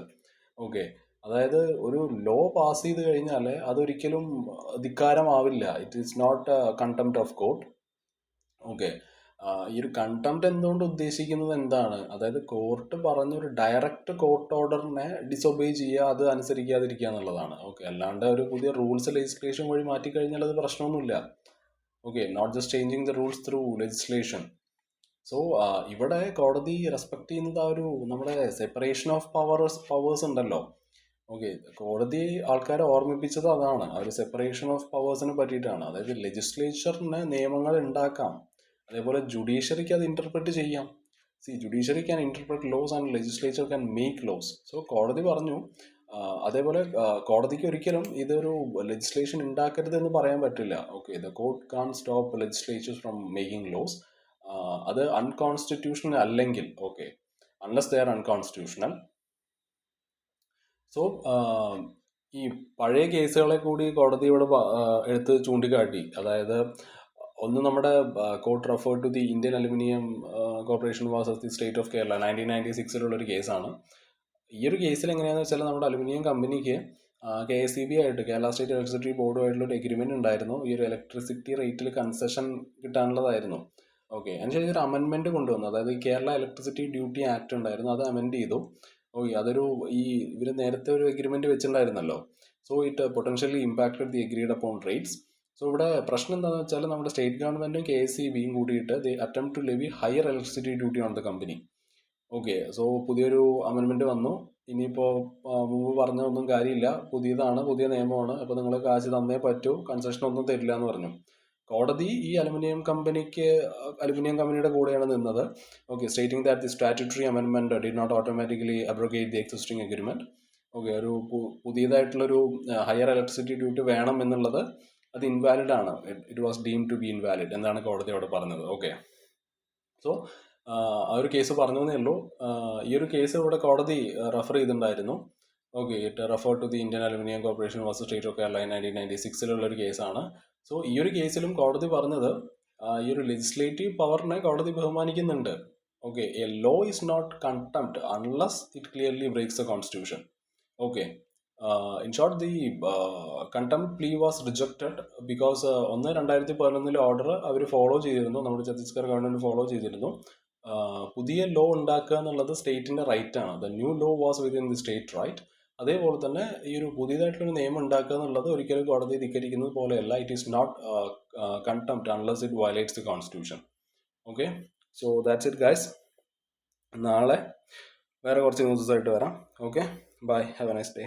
ഓക്കെ, അതായത് ഒരു ലോ പാസ് ചെയ്ത് കഴിഞ്ഞാൽ അതൊരിക്കലും ധിക്കാരമാവില്ല. It is not contempt of court. Okay, ഈ ഒരു കണ്ടംപ്റ്റ് എന്തുകൊണ്ട് ഉദ്ദേശിക്കുന്നത് എന്താണ്? അതായത് കോർട്ട് പറഞ്ഞൊരു ഡയറക്റ്റ് കോർട്ട് ഓർഡറിനെ ഡിസൊബേ ചെയ്യുക, അത് അനുസരിക്കാതിരിക്കുക എന്നുള്ളതാണ്. ഓക്കെ, അല്ലാണ്ട് ഒരു പുതിയ റൂൾസ് ലെജിസ്ലേഷൻ വഴി മാറ്റിക്കഴിഞ്ഞാൽ അത് പ്രശ്നമൊന്നുമില്ല. Okay, not just changing the rules through legislation. So ഇവിടെ കോടതി റെസ്പെക്ട് ചെയ്യുന്നത് ആ ഒരു നമ്മുടെ സെപ്പറേഷൻ ഓഫ് പവേഴ്സ് ഉണ്ടല്ലോ. ഓക്കെ, കോടതി ആൾക്കാരെ ഓർമ്മിപ്പിച്ചത് അതാണ്, ആ ഒരു സെപ്പറേഷൻ ഓഫ് പവേഴ്സിനെ പറ്റിയിട്ടാണ്. അതായത് ലെജിസ്ലേച്ചറിന് നിയമങ്ങൾ ഉണ്ടാക്കാം, അതേപോലെ ജുഡീഷ്യറിക്ക് അത് ഇന്റർപ്രറ്റ് ചെയ്യാം. Judiciary can interpret laws and legislature can make laws. So കോടതി പറഞ്ഞു, അതേപോലെ കോടതിക്ക് ഒരിക്കലും ഇതൊരു ലെജിസ്ലേഷൻ ഉണ്ടാക്കരുത് എന്ന് പറയാൻ പറ്റില്ല. Okay, the court can stop legislatures from making laws. അത് അൺകോൺസ്റ്റിറ്റ്യൂഷണൽ അല്ലെങ്കിൽ, okay, unless they are unconstitutional. So ഈ പഴയ കേസുകളെ കൂടി കോടതി ഇവിടെ എടുത്ത് ചൂണ്ടിക്കാട്ടി. അതായത് ഒന്ന്, നമ്മുടെ court refer to the Indian aluminium corporation versus the state of Kerala 1996-ലുള്ളൊരു കേസാണ്. ഈ ഒരു കേസിൽ എങ്ങനെയാണെന്ന് വെച്ചാൽ നമ്മുടെ അലുമിനിയം കമ്പനിക്ക് KSEB ആയിട്ട്, കേരള സ്റ്റേറ്റ് ഇലക്ട്രിസിറ്റി ബോർഡുമായിട്ടുള്ള ഒരു എഗ്രിമെന്റ് ഉണ്ടായിരുന്നു. ഈ ഒരു ഇലക്ട്രിസിറ്റി റേറ്റിൽ കൺസെഷൻ കിട്ടാനുള്ളതായിരുന്നു. ഓക്കെ, അതിനുശേഷം ഒരു അമെൻമെന്റ് കൊണ്ടുവന്നു. അതായത് കേരള ഇലക്ട്രിസിറ്റി ഡ്യൂട്ടി ആക്ട് ഉണ്ടായിരുന്നു, അത് അമെൻഡ് ചെയ്തു. ഓക്കെ, അതൊരു ഇവർ നേരത്തെ ഒരു എഗ്രിമെന്റ് വെച്ചിട്ടുണ്ടായിരുന്നല്ലോ. So it potentially impacted the agreed upon rates. So ഇവിടെ പ്രശ്നം എന്താണെന്ന് വെച്ചാൽ നമ്മുടെ സ്റ്റേറ്റ് ഗവൺമെന്റും KSEBയും കൂടിയിട്ട് they attempt to levy higher electricity duty on the company. Okay, so പുതിയൊരു അമെൻമെന്റ് വന്നു. ഇനിയിപ്പോൾ മുമ്പ് പറഞ്ഞൊന്നും കാര്യമില്ല, പുതിയതാണ്, പുതിയ നിയമമാണ്, അപ്പോൾ നിങ്ങൾ കാശ് തന്നേ പറ്റൂ, കൺസെഷൻ ഒന്നും തരില്ല എന്ന് പറഞ്ഞു. കോടതി ഈ അലുമിനിയം കമ്പനിയുടെ കൂടെയാണ് നിന്നത്. Okay, stating that the statutory അമെൻമെന്റ് did not automatically abrogate the existing agreement. Okay, ഒരു പുതിയതായിട്ടുള്ളൊരു ഹയർ ഇലക്ട്രിസിറ്റി ഡ്യൂട്ടി വേണം എന്നുള്ളത് അത് ഇൻവാലിഡ് ആണ്. It was deemed to be invalid എന്നാണ് കോടതി അവിടെ പറഞ്ഞത്. ഓക്കെ, സോ ആ ഒരു കേസ് പറഞ്ഞതേ ഉള്ളൂ. ഈ ഒരു കേസ് ഇവിടെ കോടതി റെഫർ ചെയ്തിട്ടുണ്ടായിരുന്നു. Okay, it refer to the Indian aluminium corporation versus state of Kerala 1996-ലുള്ളൊരു കേസാണ്. സോ ഈ ഒരു കേസിലും കോടതി പറഞ്ഞത് ഈ ഒരു ലെജിസ്ലേറ്റീവ് പവറിനെ കോടതി ബഹുമാനിക്കുന്നുണ്ട്. Okay, a law is not contempt unless it clearly breaks the constitution. Okay, in short, the contempt plea was rejected because 2011 order അവർ ഫോളോ ചെയ്തിരുന്നു, നമ്മുടെ ഛത്തീസ്ഗഡ് ഗവൺമെന്റ് ഫോളോ ചെയ്തിരുന്നു. പുതിയ ലോ ഉണ്ടാക്കുക എന്നുള്ളത് സ്റ്റേറ്റിന്റെ റൈറ്റ് ആണ്. The new law was within the state right. അതേപോലെ തന്നെ ഈ ഒരു പുതിയതായിട്ടുള്ളൊരു നിയമം ഉണ്ടാക്കുക എന്നുള്ളത് ഒരിക്കലും കോടതി ധിക്കരിക്കുന്നത് പോലെയല്ല. It is not contempt unless it violates the constitution. Okay, so that's it guys. നാളെ വേറെ കുറച്ച് ന്യൂസസ് ആയിട്ട് വരാം. Okay, bye, have a nice day.